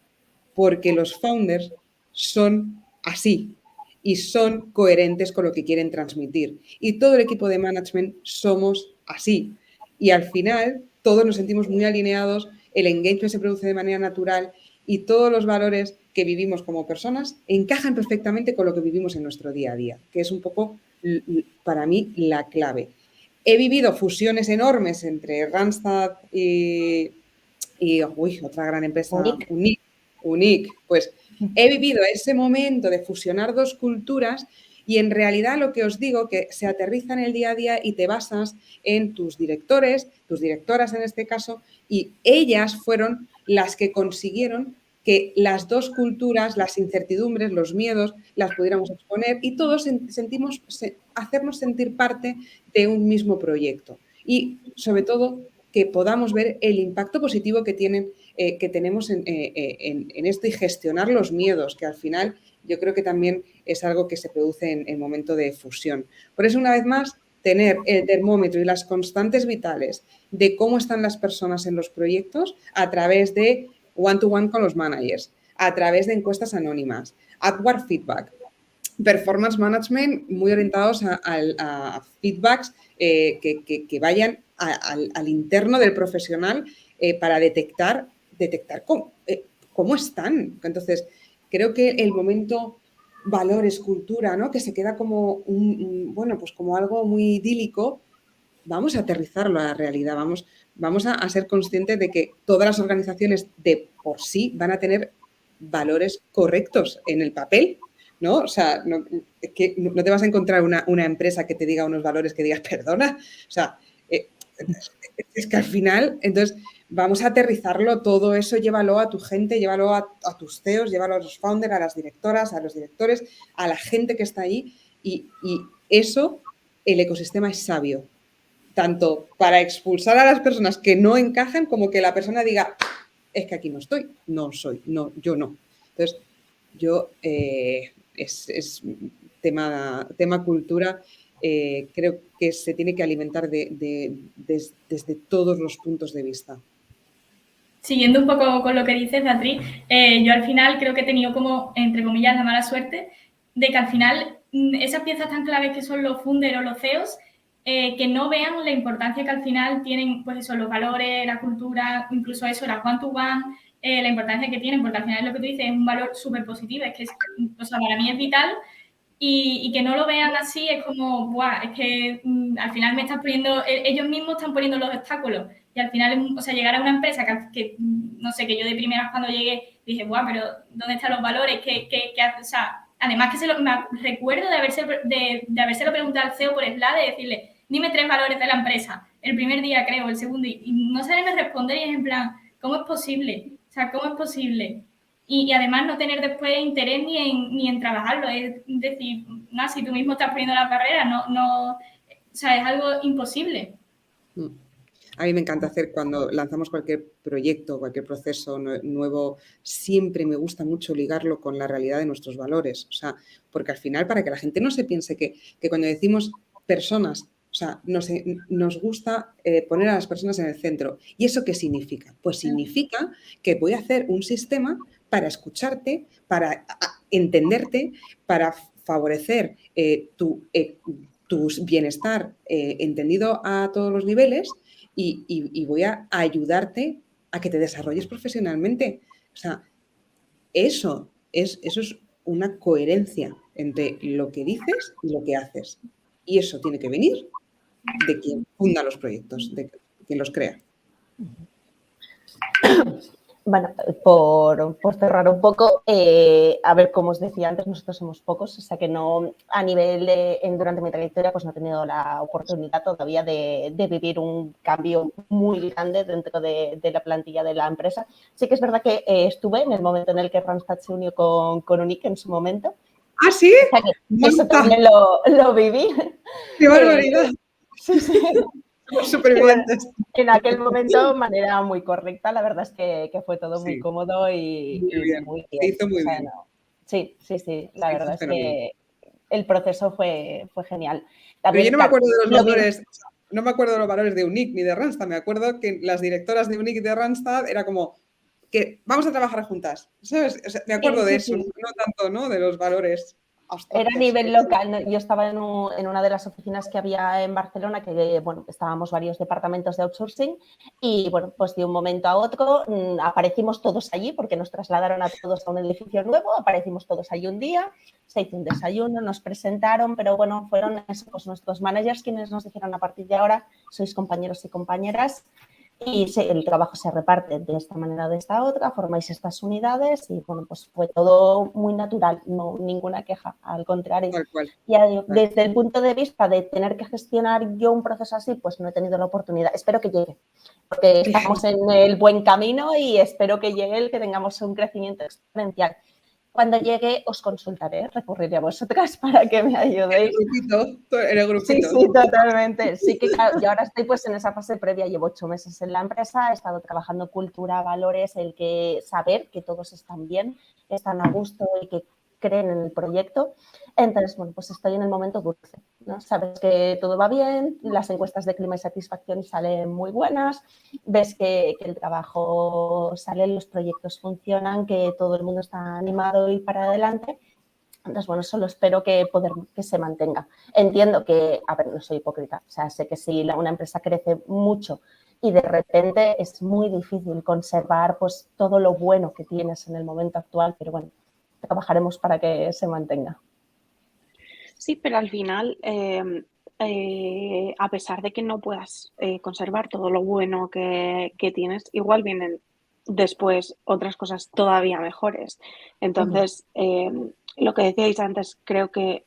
S6: porque los founders son así y son coherentes con lo que quieren transmitir. Y todo el equipo de management somos así. Y al final todos nos sentimos muy alineados, el engagement se produce de manera natural y todos los valores que vivimos como personas encajan perfectamente con lo que vivimos en nuestro día a día, que es un poco, para mí, la clave. He vivido fusiones enormes entre Randstad y otra gran empresa, Unic. Pues he vivido ese momento de fusionar dos culturas y en realidad lo que os digo que se aterriza en el día a día y te basas en tus directores, tus directoras en este caso, y ellas fueron las que consiguieron que las dos culturas, las incertidumbres, los miedos, las pudiéramos exponer y todos sentimos hacernos sentir parte de un mismo proyecto. Y sobre todo que podamos ver el impacto positivo que tenemos en esto y gestionar los miedos, que al final yo creo que también es algo que se produce en el momento de fusión. Por eso, una vez más, tener el termómetro y las constantes vitales de cómo están las personas en los proyectos a través de one-to-one con los managers, a través de encuestas anónimas, upward feedback, performance management muy orientados a feedbacks que vayan al interno del profesional para detectar cómo están. Entonces, creo que el momento valores, cultura, ¿no? Que se queda como pues como algo muy idílico, vamos a aterrizarlo a la realidad, vamos a ser conscientes de que todas las organizaciones de por sí van a tener valores correctos en el papel, ¿no? O sea, no te vas a encontrar una empresa que te diga unos valores que digas, perdona, o sea, es que al final, entonces, vamos a aterrizarlo todo eso, llévalo a tu gente, llévalo a tus CEOs, llévalo a los founders, a las directoras, a los directores, a la gente que está ahí y eso, el ecosistema es sabio, tanto para expulsar a las personas que no encajan como que la persona diga, es que aquí no estoy, no soy, no, yo no. Entonces, yo es tema cultura, creo que se tiene que alimentar desde todos los puntos de vista.
S4: Siguiendo un poco con lo que dices, Beatriz, yo al final creo que he tenido como, entre comillas, la mala suerte de que al final esas piezas tan claves que son los funders o los CEOs, que no vean la importancia que al final tienen, pues eso, los valores, la cultura, incluso eso, la one-to-one, la importancia que tienen, porque al final lo que tú dices es un valor súper positivo, es que, o sea, para mí es vital y que no lo vean así es como, ¡buah! Es que al final me estás poniendo, ellos mismos están poniendo los obstáculos y al final, o sea, llegar a una empresa que no sé, que yo de primeras cuando llegué dije, ¡buah! Pero ¿dónde están los valores? O sea, además que me recuerdo de habérselo preguntado al CEO por Slack, de decirle, dime 3 valores de la empresa, el primer día creo, el segundo, y no saberme responder y es en plan, ¿cómo es posible? O sea, ¿cómo es posible? Y además no tener después interés ni en trabajarlo. Es decir, no, si tú mismo estás poniendo las barreras, o sea, es algo imposible.
S6: A mí me encanta hacer cuando lanzamos cualquier proyecto, cualquier proceso nuevo, siempre me gusta mucho ligarlo con la realidad de nuestros valores. O sea, porque al final, para que la gente no se piense que cuando decimos personas, o sea, nos gusta poner a las personas en el centro. ¿Y eso qué significa? Pues significa que voy a hacer un sistema para escucharte, para entenderte, para favorecer tu bienestar entendido a todos los niveles y voy a ayudarte a que te desarrolles profesionalmente. O sea, eso es una coherencia entre lo que dices y lo que haces. Y eso tiene que venir de quien funda los proyectos, de quien los crea.
S2: Bueno, por cerrar un poco, a ver, como os decía antes, nosotros somos pocos, o sea que no, a nivel durante mi trayectoria, pues no he tenido la oportunidad todavía de vivir un cambio muy grande dentro de la plantilla de la empresa. Sí que es verdad que estuve en el momento en el que Randstad se unió con Unic en su momento.
S6: ¿Ah, sí?
S2: O sea que eso también lo viví.
S6: ¡Qué barbaridad!
S2: Sí, sí.
S6: Los supervivientes.
S2: Bueno, en aquel momento, de manera muy correcta, la verdad es que fue todo muy cómodo y
S6: muy bien.
S2: muy bien.
S6: Se hizo muy bien.
S2: No. Sí, la verdad es que el proceso fue genial. También,
S6: pero yo no me acuerdo de los valores, no me acuerdo de los valores de Unic ni de Randstad, me acuerdo que las directoras de Unic y de Randstad era como que vamos a trabajar juntas, ¿sabes? O sea, me acuerdo de eso, no tanto, ¿no? De los valores.
S2: Era a nivel local, ¿no? Yo estaba en una de las oficinas que había en Barcelona, que bueno, estábamos varios departamentos de outsourcing y bueno, pues de un momento a otro aparecimos todos allí porque nos trasladaron a todos a un edificio nuevo, aparecimos todos allí un día, se hizo un desayuno, nos presentaron, pero bueno, fueron eso, pues nuestros managers quienes nos dijeron a partir de ahora sois compañeros y compañeras y el trabajo se reparte de esta manera o de esta otra, formáis estas unidades y bueno, pues fue todo muy natural, no ninguna queja, al contrario.
S6: Tal cual.
S2: Y desde el punto de vista de tener que gestionar yo un proceso así, pues no he tenido la oportunidad. Espero que llegue, porque estamos en el buen camino y espero que llegue el que tengamos un crecimiento exponencial. Cuando llegue os consultaré, recurriré a vosotras para que me ayudéis.
S6: En el grupito.
S2: Sí, totalmente. Sí que claro, yo ahora estoy pues en esa fase previa, llevo 8 meses en la empresa, he estado trabajando cultura, valores, el que saber que todos están bien, que están a gusto y que creen en el proyecto. Entonces, bueno, pues estoy en el momento dulce, ¿no? Sabes que todo va bien, las encuestas de clima y satisfacción salen muy buenas, ves que el trabajo sale, los proyectos funcionan, que todo el mundo está animado y para adelante. Entonces, bueno, solo espero que se mantenga. Entiendo que, a ver, no soy hipócrita, o sea, sé que si una empresa crece mucho y de repente es muy difícil conservar pues todo lo bueno que tienes en el momento actual, pero bueno, trabajaremos para que se mantenga.
S3: Sí, pero al final, a pesar de que no puedas conservar todo lo bueno que tienes, igual vienen después otras cosas todavía mejores. Entonces, lo que decíais antes, creo que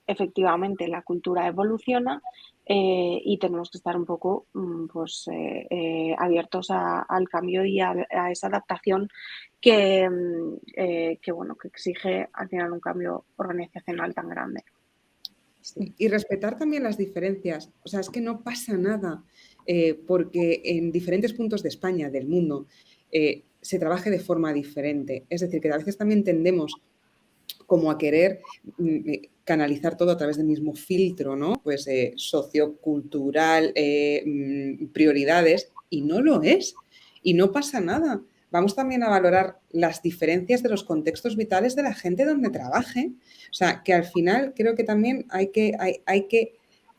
S3: efectivamente la cultura evoluciona y tenemos que estar un poco pues, abiertos al cambio y a esa adaptación que bueno, que exige al final un cambio organizacional tan grande.
S6: Sí. Y respetar también las diferencias. O sea, es que no pasa nada porque en diferentes puntos de España, del mundo, se trabaje de forma diferente. Es decir, que a veces también tendemos como a querer canalizar todo a través del mismo filtro, ¿no? Pues sociocultural, prioridades, y no lo es. Y no pasa nada. Vamos también a valorar las diferencias de los contextos vitales de la gente donde trabaje. O sea, que al final creo que también hay que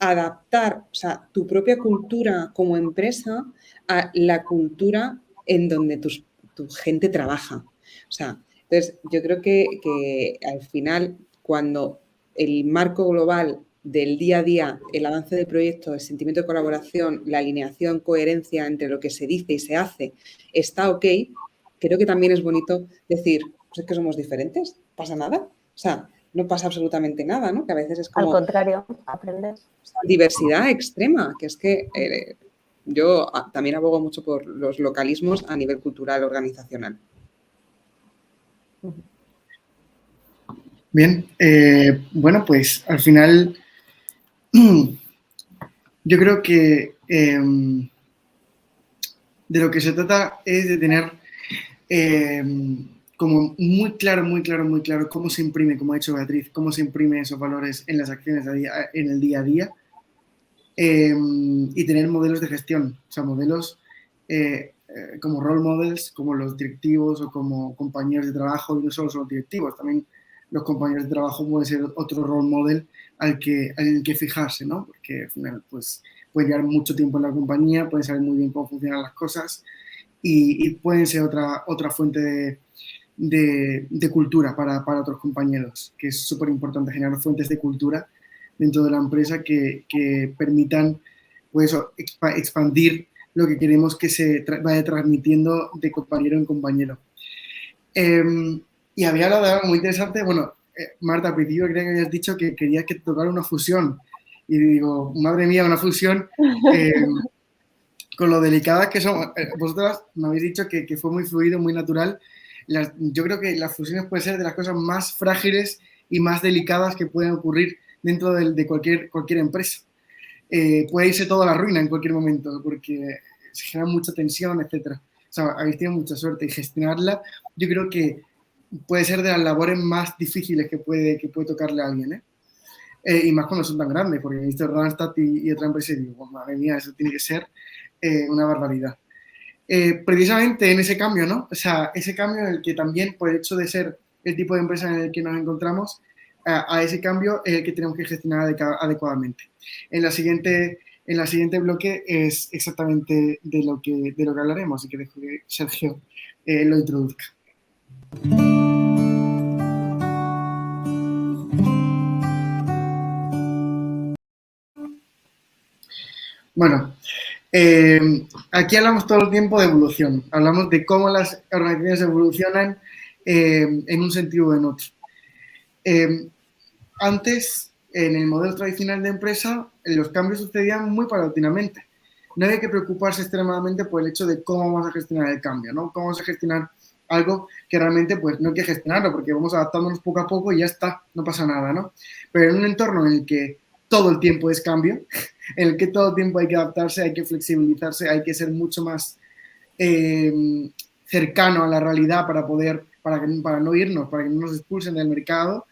S6: adaptar, o sea, tu propia cultura como empresa a la cultura en donde tu gente trabaja. O sea, entonces yo creo que al final cuando el marco global del día a día, el avance del proyecto, el sentimiento de colaboración, la alineación, coherencia entre lo que se dice y se hace, está ok, creo que también es bonito decir, pues es que somos diferentes, ¿pasa nada? O sea, no pasa absolutamente nada, ¿no? Que a veces es
S2: Al
S6: como
S2: contrario, aprendes.
S6: diversidad extrema, que es que yo también abogo mucho por los localismos a nivel cultural, organizacional.
S7: Bien, bueno, pues al final yo creo que de lo que se trata es de tener como muy claro cómo se imprime, como ha dicho Beatriz, cómo se imprime esos valores en las acciones en el día a día y tener modelos de gestión, o sea, modelos como role models, como los directivos o como compañeros de trabajo, y no solo son los directivos, también los compañeros de trabajo pueden ser otro role model al que fijarse, ¿no? Porque al final, pues, pueden llevar mucho tiempo en la compañía, pueden saber muy bien cómo funcionan las cosas y pueden ser otra fuente de cultura para otros compañeros, que es súper importante generar fuentes de cultura dentro de la empresa que permitan pues, expandir lo que queremos que se vaya transmitiendo de compañero en compañero. Y había hablado de algo muy interesante. Bueno, Marta, al principio creo que habías dicho que querías que tocara una fusión. Y digo, madre mía, una fusión con lo delicadas que son. Vosotras me habéis dicho que fue muy fluido, muy natural. Yo creo que las fusiones pueden ser de las cosas más frágiles y más delicadas que pueden ocurrir dentro de cualquier empresa. Puede irse todo a la ruina en cualquier momento porque se genera mucha tensión, etcétera. O sea, habéis tenido mucha suerte y gestionarla, yo creo que puede ser de las labores más difíciles que puede tocarle a alguien, y más cuando son tan grandes, porque he visto Randstad y otra empresa y digo, madre mía, eso tiene que ser una barbaridad. Precisamente en ese cambio, ¿no? O sea, ese cambio en el que también, por el hecho de ser el tipo de empresa en el que nos encontramos, a ese cambio es el que tenemos que gestionar adecuadamente. En la siguiente bloque es exactamente de lo que hablaremos, así que dejo que Sergio lo introduzca. Bueno, aquí hablamos todo el tiempo de evolución, hablamos de cómo las organizaciones evolucionan en un sentido o en otro. Antes, en el modelo tradicional de empresa, los cambios sucedían muy paulatinamente. No hay que preocuparse extremadamente por el hecho de cómo vamos a gestionar el cambio, ¿no? Cómo vamos a gestionar algo que realmente pues no hay que gestionarlo porque vamos adaptándonos poco a poco y ya está, no pasa nada, ¿no? Pero en un entorno en el que todo el tiempo es cambio, en el que todo el tiempo hay que adaptarse, hay que flexibilizarse, hay que ser mucho más cercano a la realidad para no irnos, para que no nos expulsen del mercado,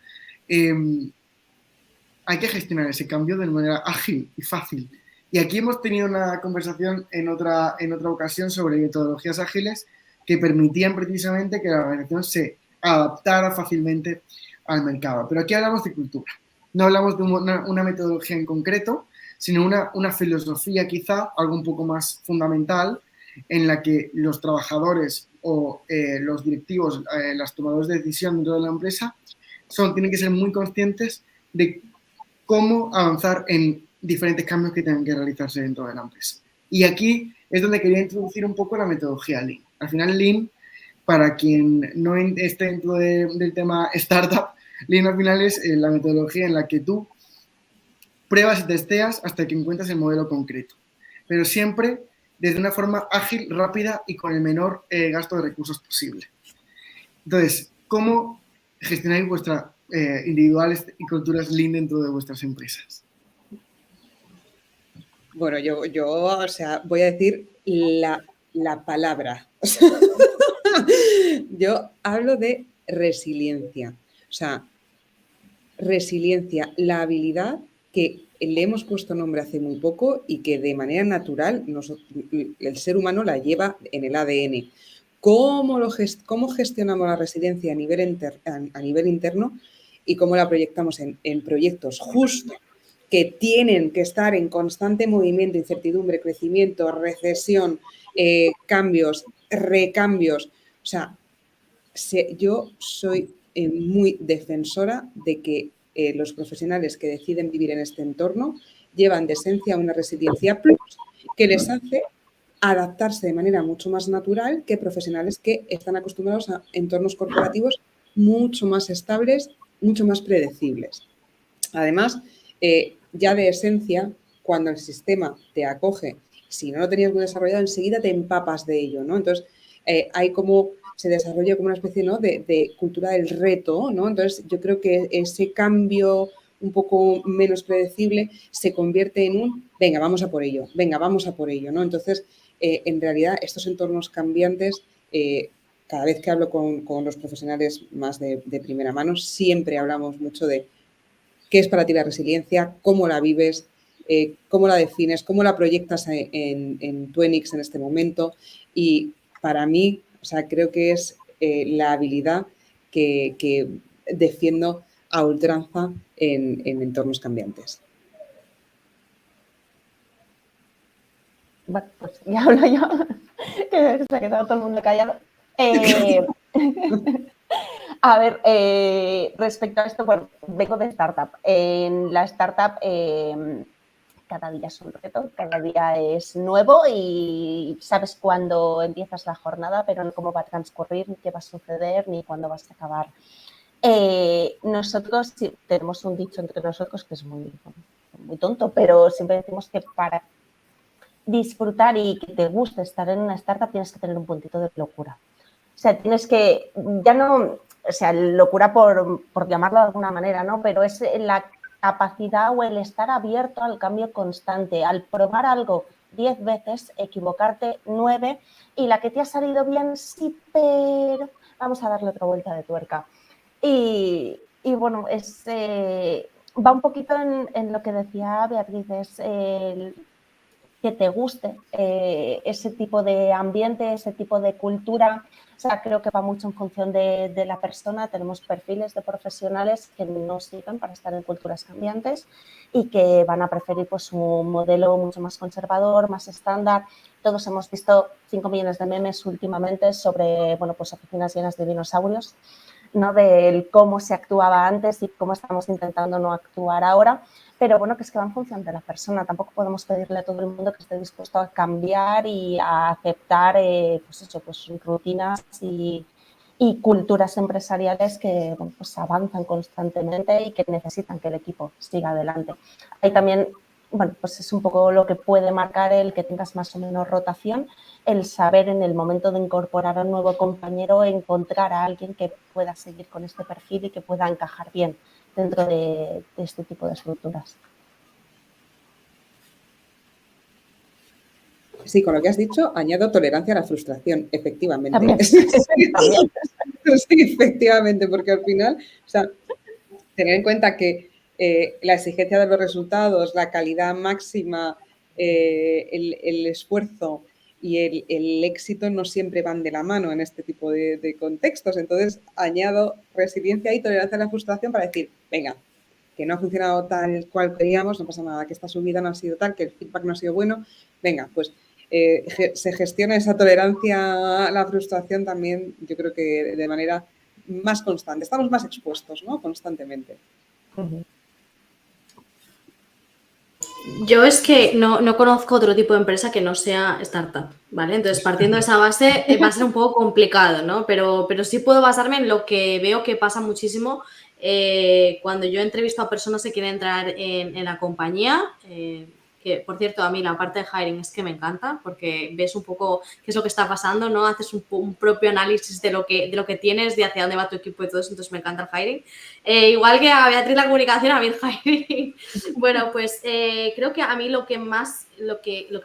S7: hay que gestionar ese cambio de manera ágil y fácil. Y aquí hemos tenido una conversación en otra ocasión sobre metodologías ágiles que permitían precisamente que la organización se adaptara fácilmente al mercado. Pero aquí hablamos de cultura. No hablamos de una metodología en concreto, sino una filosofía quizá, algo un poco más fundamental, en la que los trabajadores o los directivos, los tomadores de decisión dentro de la empresa, tienen que ser muy conscientes de cómo avanzar en diferentes cambios que tengan que realizarse dentro de la empresa. Y aquí es donde quería introducir un poco la metodología Lean. Al final, Lean, para quien no esté dentro del tema startup, Lean al final es la metodología en la que tú pruebas y testeas hasta que encuentras el modelo concreto. Pero siempre desde una forma ágil, rápida y con el menor gasto de recursos posible. Entonces, ¿cómo gestionáis vuestras individuales y culturas Lean dentro de vuestras empresas?
S6: Bueno, yo o sea, voy a decir la palabra. Yo hablo de resiliencia. O sea, resiliencia, la habilidad que le hemos puesto nombre hace muy poco y que de manera natural el ser humano la lleva en el ADN. ¿Cómo gestionamos la resiliencia a nivel interno y cómo la proyectamos en proyectos justo que tienen que estar en constante movimiento, incertidumbre, crecimiento, recesión, cambios, recambios? O sea, yo soy muy defensora de que los profesionales que deciden vivir en este entorno llevan de esencia una resiliencia plus que les hace adaptarse de manera mucho más natural que profesionales que están acostumbrados a entornos corporativos mucho más estables, mucho más predecibles. Además, ya de esencia, cuando el sistema te acoge, si no lo tenías muy desarrollado, enseguida te empapas de ello, ¿no? Entonces, hay como, se desarrolla como una especie, ¿no?, de cultura del reto, ¿no? Entonces, yo creo que ese cambio un poco menos predecible se convierte en un, venga, vamos a por ello, ¿no? Entonces, en realidad, estos entornos cambiantes, cada vez que hablo con los profesionales más de primera mano, siempre hablamos mucho de qué es para ti la resiliencia, cómo la vives, cómo la defines, cómo la proyectas en Tuenix en este momento. Y para mí, o sea, creo que es la habilidad que defiendo a ultranza en entornos cambiantes.
S2: Bueno, pues ya hablo yo, que se ha quedado todo el mundo callado. A ver, respecto a esto, bueno, vengo de startup. En la startup cada día es un reto, cada día es nuevo y sabes cuándo empiezas la jornada, pero no cómo va a transcurrir, ni qué va a suceder, ni cuándo vas a acabar. Nosotros sí, tenemos un dicho entre nosotros que es muy tonto, pero siempre decimos que para disfrutar y que te guste estar en una startup tienes que tener un puntito de locura. O sea, tienes que, ya no, o sea, locura por llamarlo de alguna manera, ¿no? Pero es la capacidad o el estar abierto al cambio constante, al probar algo 10 veces, equivocarte 9 y la que te ha salido bien, sí, pero vamos a darle otra vuelta de tuerca. Y bueno, va un poquito en lo que decía Beatriz, es que te guste ese tipo de ambiente, ese tipo de cultura. O sea, creo que va mucho en función de la persona. Tenemos perfiles de profesionales que no sirven para estar en culturas cambiantes y que van a preferir pues, un modelo mucho más conservador, más estándar. Todos hemos visto 5 millones de memes últimamente sobre bueno, pues, oficinas llenas de dinosaurios, ¿no? De cómo se actuaba antes y cómo estamos intentando no actuar ahora. Pero bueno, que es que va en función de la persona. Tampoco podemos pedirle a todo el mundo que esté dispuesto a cambiar y a aceptar pues eso, pues rutinas y culturas empresariales que bueno, pues avanzan constantemente y que necesitan que el equipo siga adelante. Ahí también, bueno, pues es un poco lo que puede marcar el que tengas más o menos rotación, el saber en el momento de incorporar a un nuevo compañero, encontrar a alguien que pueda seguir con este perfil y que pueda encajar bien dentro de este tipo de estructuras.
S6: Sí, con lo que has dicho, añado tolerancia a la frustración, efectivamente.
S2: También.
S6: También. Sí, efectivamente, porque al final, o sea, tener en cuenta que la exigencia de los resultados, la calidad máxima, el esfuerzo y el éxito no siempre van de la mano en este tipo de contextos. Entonces, añado resiliencia y tolerancia a la frustración para decir, venga, que no ha funcionado tal cual queríamos, no pasa nada, que esta subida no ha sido tal, que el feedback no ha sido bueno, venga, pues se gestiona esa tolerancia a la frustración también, yo creo que de manera más constante. Estamos más expuestos, ¿no? Constantemente.
S5: Yo es que no conozco otro tipo de empresa que no sea startup, ¿vale? Entonces, partiendo de esa base, va a ser un poco complicado, ¿no? Pero sí puedo basarme en lo que veo que pasa muchísimo cuando yo entrevisto a personas que quieren entrar en la compañía. Que, por cierto, a mí la parte de hiring es que me encanta porque ves un poco qué es lo que está pasando, ¿no? Haces un propio análisis de lo que tienes, de hacia dónde va tu equipo y todo eso, entonces me encanta el hiring. Igual que a Beatriz la comunicación, a mí el hiring. Bueno, pues creo que a mí lo que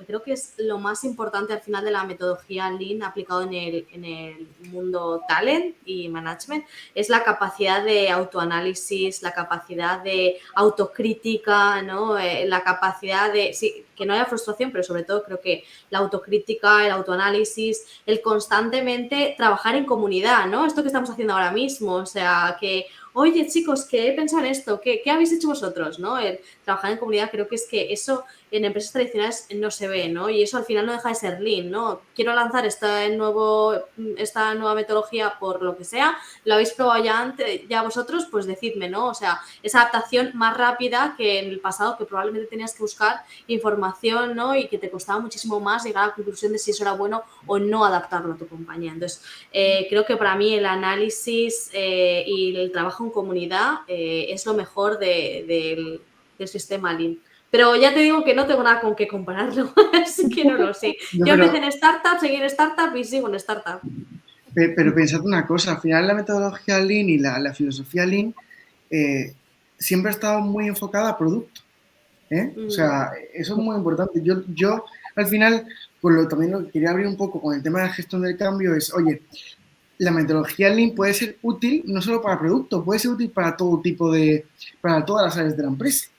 S5: creo que es lo más importante al final de la metodología Lean aplicado en el mundo talent y management es la capacidad de autoanálisis, la capacidad de autocrítica, ¿no? La capacidad de... Sí, que no haya frustración, pero sobre todo creo que la autocrítica, el autoanálisis, el constantemente trabajar en comunidad, ¿no? Esto que estamos haciendo ahora mismo, o sea, que, oye, chicos, que he pensado en esto, ¿qué habéis hecho vosotros, no? El trabajar en comunidad, creo que es que eso en empresas tradicionales no se ve, ¿no? Y eso al final no deja de ser lean, ¿no? Quiero lanzar esta nueva metodología por lo que sea, lo habéis probado ya vosotros, pues decidme, ¿no? O sea, esa adaptación más rápida que en el pasado, que probablemente tenías que buscar información, ¿no? Y que te costaba muchísimo más llegar a la conclusión de si eso era bueno o no adaptarlo a tu compañía. Entonces, creo que para mí el análisis y el trabajo en comunidad es lo mejor del sistema Lean. Pero ya te digo que no tengo nada con qué compararlo, así que no lo sé. Yo empecé en startup, seguí en startup y sigo en startup.
S7: Pero pensad una cosa, al final la metodología Lean y la filosofía Lean siempre ha estado muy enfocada a producto. O sea, eso es muy importante. Yo al final, pues también lo que quería abrir un poco con el tema de la gestión del cambio es, oye, la metodología Lean puede ser útil no solo para producto, puede ser útil para todo tipo para todas las áreas de la empresa.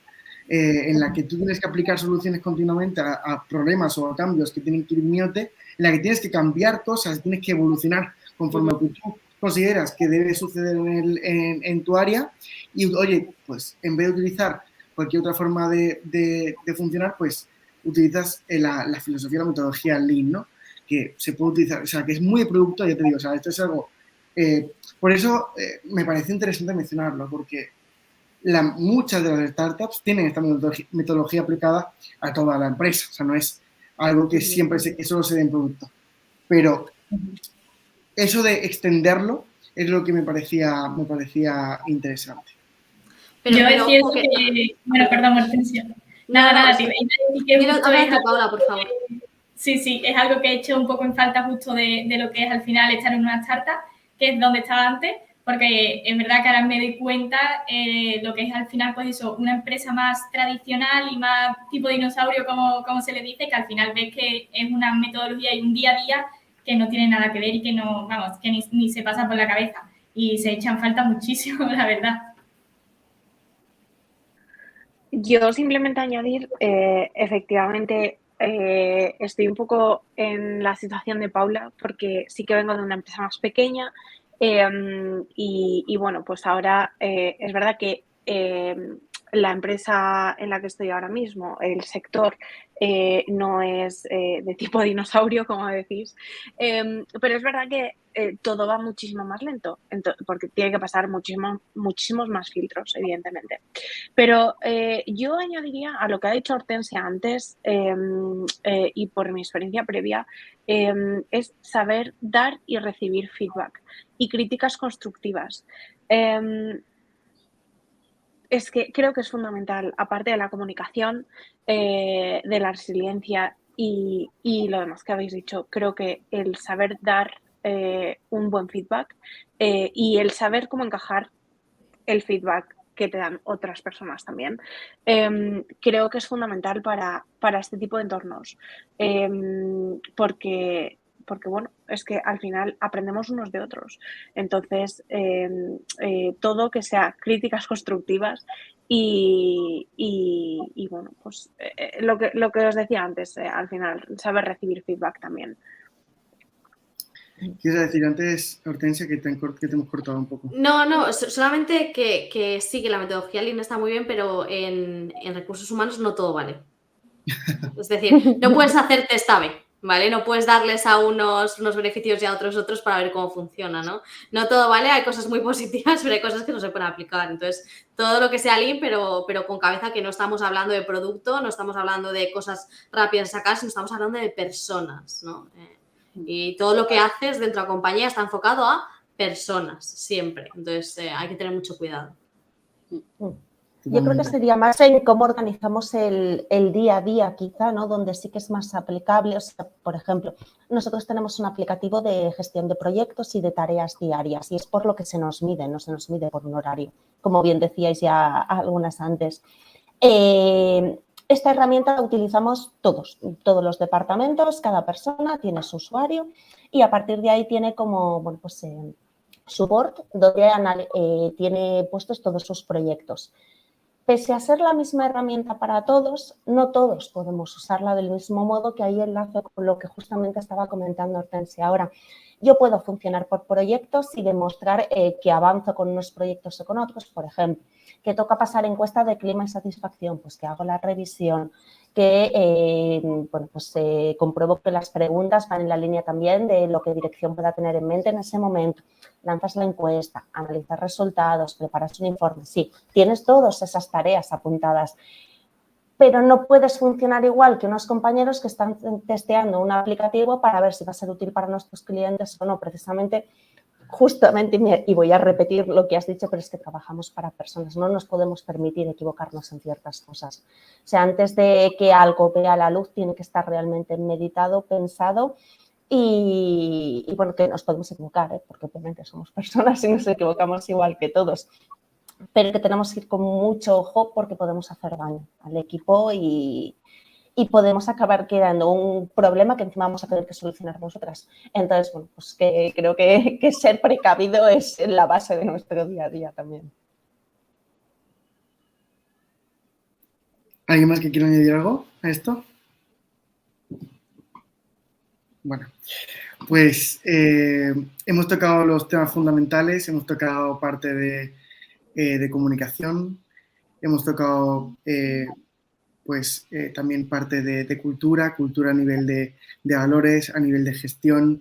S7: En la que tú tienes que aplicar soluciones continuamente a problemas o a cambios que tienen que ir miote, en la que tienes que cambiar cosas, tienes que evolucionar conforme a lo que tú consideras que debe suceder en tu área y, oye, pues en vez de utilizar cualquier otra forma de funcionar, pues utilizas la filosofía, la metodología Lean, ¿no? Que se puede utilizar, o sea, que es muy de producto, ya te digo, o sea, esto es algo... por eso me parece interesante mencionarlo, porque muchas de las startups tienen esta metodología aplicada a toda la empresa. O sea, no es algo que siempre que solo se dé en producto. Pero eso de extenderlo es lo que me parecía interesante.
S4: Yo es cierto que... Bueno, perdón, Hortensia. Nada, te iba a decir que justo es algo,
S5: Paula, por favor.
S4: Sí, es algo que he hecho un poco en falta justo de lo que es al final estar en una startup, que es donde estaba antes, porque es verdad que ahora me doy cuenta lo que es al final, pues eso, una empresa más tradicional y más tipo dinosaurio, como se le dice, que al final ves que es una metodología y un día a día que no tiene nada que ver y que no, vamos, que ni se pasa por la cabeza. Y se echan falta muchísimo, la verdad.
S3: Yo simplemente añadir, efectivamente, estoy un poco en la situación de Paula porque sí que vengo de una empresa más pequeña y bueno, pues ahora es verdad que la empresa en la que estoy ahora mismo, el sector, no es de tipo dinosaurio, como decís, pero es verdad que todo va muchísimo más lento, porque tiene que pasar muchísimos más filtros, evidentemente. Pero yo añadiría a lo que ha dicho Hortensia antes y por mi experiencia previa, es saber dar y recibir feedback y críticas constructivas. Es que creo que es fundamental, aparte de la comunicación, de la resiliencia y lo demás que habéis dicho, creo que el saber dar un buen feedback y el saber cómo encajar el feedback que te dan otras personas también, creo que es fundamental para este tipo de entornos, porque bueno, es que al final aprendemos unos de otros. Entonces, todo que sea críticas constructivas y bueno, pues lo que os decía antes, al final, saber recibir feedback también.
S7: ¿Quieres decir antes, Hortensia, que te hemos cortado un poco?
S5: No, solamente que sí, que la metodología Lean está muy bien, pero en recursos humanos no todo vale. Es decir, no puedes hacer test A/B, ¿vale? No puedes darles a unos beneficios y a otros para ver cómo funciona, ¿no? No todo vale, hay cosas muy positivas, pero hay cosas que no se pueden aplicar. Entonces, todo lo que sea Lean, pero con cabeza, que no estamos hablando de producto, no estamos hablando de cosas rápidas de sacar, sino estamos hablando de personas, ¿no? Y todo lo que haces dentro de la compañía está enfocado a personas, siempre. Entonces, hay que tener mucho cuidado.
S2: Yo creo que sería más en cómo organizamos el día a día, quizá, ¿no? Donde sí que es más aplicable. O sea, por ejemplo, nosotros tenemos un aplicativo de gestión de proyectos y de tareas diarias y es por lo que se nos mide, no se nos mide por un horario, como bien decíais ya algunas antes. Esta herramienta la utilizamos todos los departamentos, cada persona tiene su usuario y a partir de ahí tiene como, bueno, pues support, donde tiene puestos todos sus proyectos. pese a ser la misma herramienta para todos, no todos podemos usarla del mismo modo, que ahí enlazo con lo que justamente estaba comentando Hortensia ahora. Yo puedo funcionar por proyectos y demostrar que avanzo con unos proyectos o con otros, por ejemplo, que toca pasar encuesta de clima y satisfacción, pues que hago la revisión, que compruebo que las preguntas van en la línea también de lo que dirección pueda tener en mente en ese momento. Lanzas la encuesta, analizas resultados, preparas un informe. Sí, tienes todas esas tareas apuntadas, pero no puedes funcionar igual que unos compañeros que están testeando un aplicativo para ver si va a ser útil para nuestros clientes o no. Precisamente, justamente, y voy a repetir lo que has dicho, pero es que trabajamos para personas, no nos podemos permitir equivocarnos en ciertas cosas. O sea, antes de que algo vea la luz, tiene que estar realmente meditado, pensado y bueno, que nos podemos equivocar, porque obviamente somos personas y nos equivocamos igual que todos, pero que tenemos que ir con mucho ojo porque podemos hacer daño al equipo y podemos acabar creando un problema que encima vamos a tener que solucionar nosotras. Entonces, bueno, pues que creo que ser precavido es la base de nuestro día a día también.
S7: ¿Alguien más que quiera añadir algo a esto? Bueno, pues hemos tocado los temas fundamentales, hemos tocado parte de comunicación, hemos tocado también parte de cultura a nivel de valores, a nivel de gestión.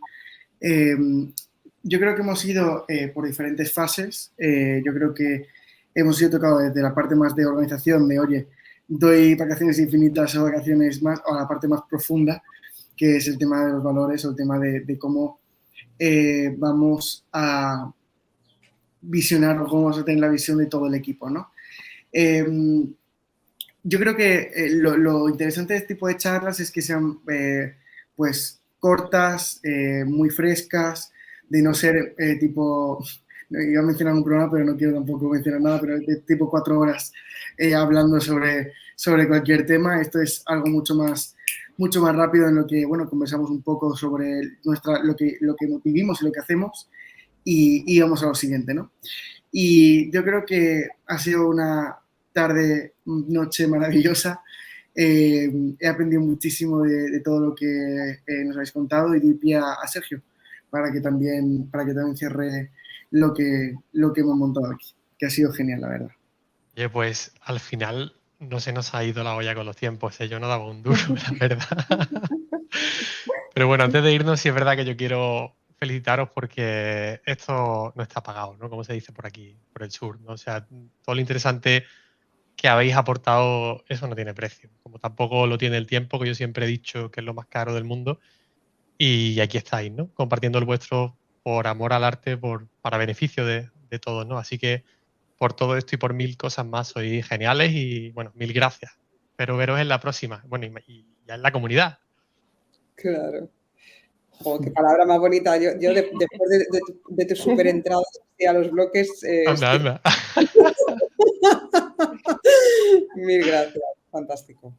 S7: Yo creo que hemos ido por diferentes fases. Yo creo que hemos ido tocado desde la parte más de organización, de oye, doy vacaciones infinitas o vacaciones más, o a la parte más profunda, que es el tema de los valores o el tema de cómo vamos a visionar o cómo vamos a tener la visión de todo el equipo, ¿no? Yo creo que lo interesante de este tipo de charlas es que sean pues cortas, muy frescas, de no ser tipo, iba a mencionar un programa, pero no quiero tampoco mencionar nada, pero de tipo 4 horas hablando sobre cualquier tema. Esto es algo mucho más rápido en lo que, bueno, conversamos un poco sobre lo que vivimos y lo que hacemos y vamos a lo siguiente, ¿no? Y yo creo que ha sido una noche maravillosa. He aprendido muchísimo de todo lo que nos habéis contado y doy pie a Sergio para que también cierre lo que hemos montado aquí, que ha sido genial, la verdad.
S1: Oye, pues al final no se nos ha ido la olla con los tiempos, yo no daba un duro, la verdad. Pero bueno, antes de irnos, sí es verdad que yo quiero felicitaros porque esto no está pagado, ¿no? Como se dice por aquí, por el sur, ¿no? O sea, todo lo interesante que habéis aportado, eso no tiene precio. Como tampoco lo tiene el tiempo, que yo siempre he dicho que es lo más caro del mundo. Y aquí estáis, ¿no? Compartiendo el vuestro por amor al arte, para beneficio de todos, ¿no? Así que por todo esto y por 1000 cosas más sois geniales y, bueno, 1000 gracias. Espero veros en la próxima. Bueno, y ya en la comunidad.
S6: Claro. Oh, qué palabra más bonita. Yo después de tu súper entrada a los bloques...
S1: Anda.
S6: Mil gracias. Fantástico.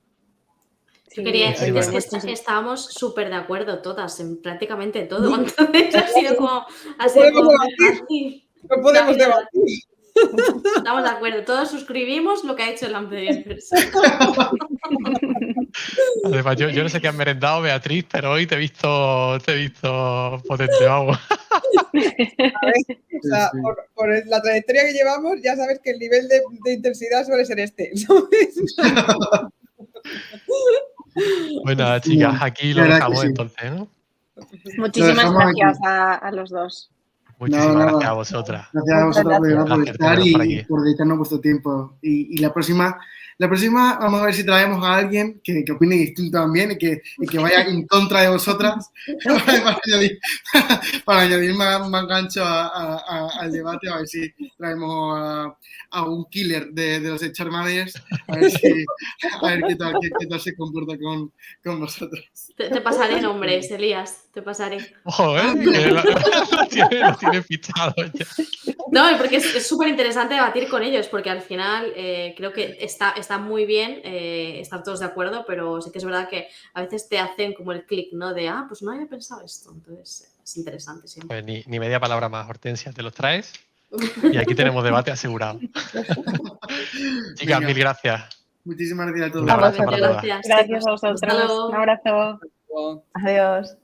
S5: Yo quería decir que estábamos súper de acuerdo todas en prácticamente todo. Entonces ha sido como...
S6: No podemos debatir.
S5: Estamos de acuerdo. Todos suscribimos lo que ha hecho el anterior persona.
S1: Además, yo no sé qué has merendado, Beatriz, pero hoy te he visto potente, vamos.
S6: O sea, por la trayectoria que llevamos, ya sabes que el nivel de intensidad suele ser este, ¿sabes?
S1: Bueno, chicas, aquí lo dejamos entonces, ¿no?
S3: Muchísimas gracias a los dos.
S1: Muchísimas gracias a vosotras.
S7: Gracias a vosotras por estar y por dedicarnos vuestro tiempo. Y la próxima vamos a ver si traemos a alguien que opine distinto también y que vaya en contra de vosotras para añadir más gancho al debate, a ver si traemos a un killer de los HR managers, a ver qué tal se comporta con vosotros.
S5: Te pasaré nombres, Elías, te pasaré.
S1: Ojo, lo tiene fichado ya.
S5: No, porque es súper interesante debatir con ellos, porque al final creo que está muy bien estar todos de acuerdo, pero sí que es verdad que a veces te hacen como el clic, ¿no? De, pues no había pensado esto. Entonces es interesante siempre.
S1: Pues ni media palabra más, Hortensia, ¿te los traes? Y aquí tenemos debate asegurado. Chicas,
S7: Venga.
S1: mil gracias.
S7: Muchísimas gracias a todos.
S1: Un abrazo para todas.
S5: Gracias.
S3: Gracias a
S5: Hasta
S3: vosotros.
S5: luego.
S3: Un abrazo.
S6: Wow.
S2: Adiós.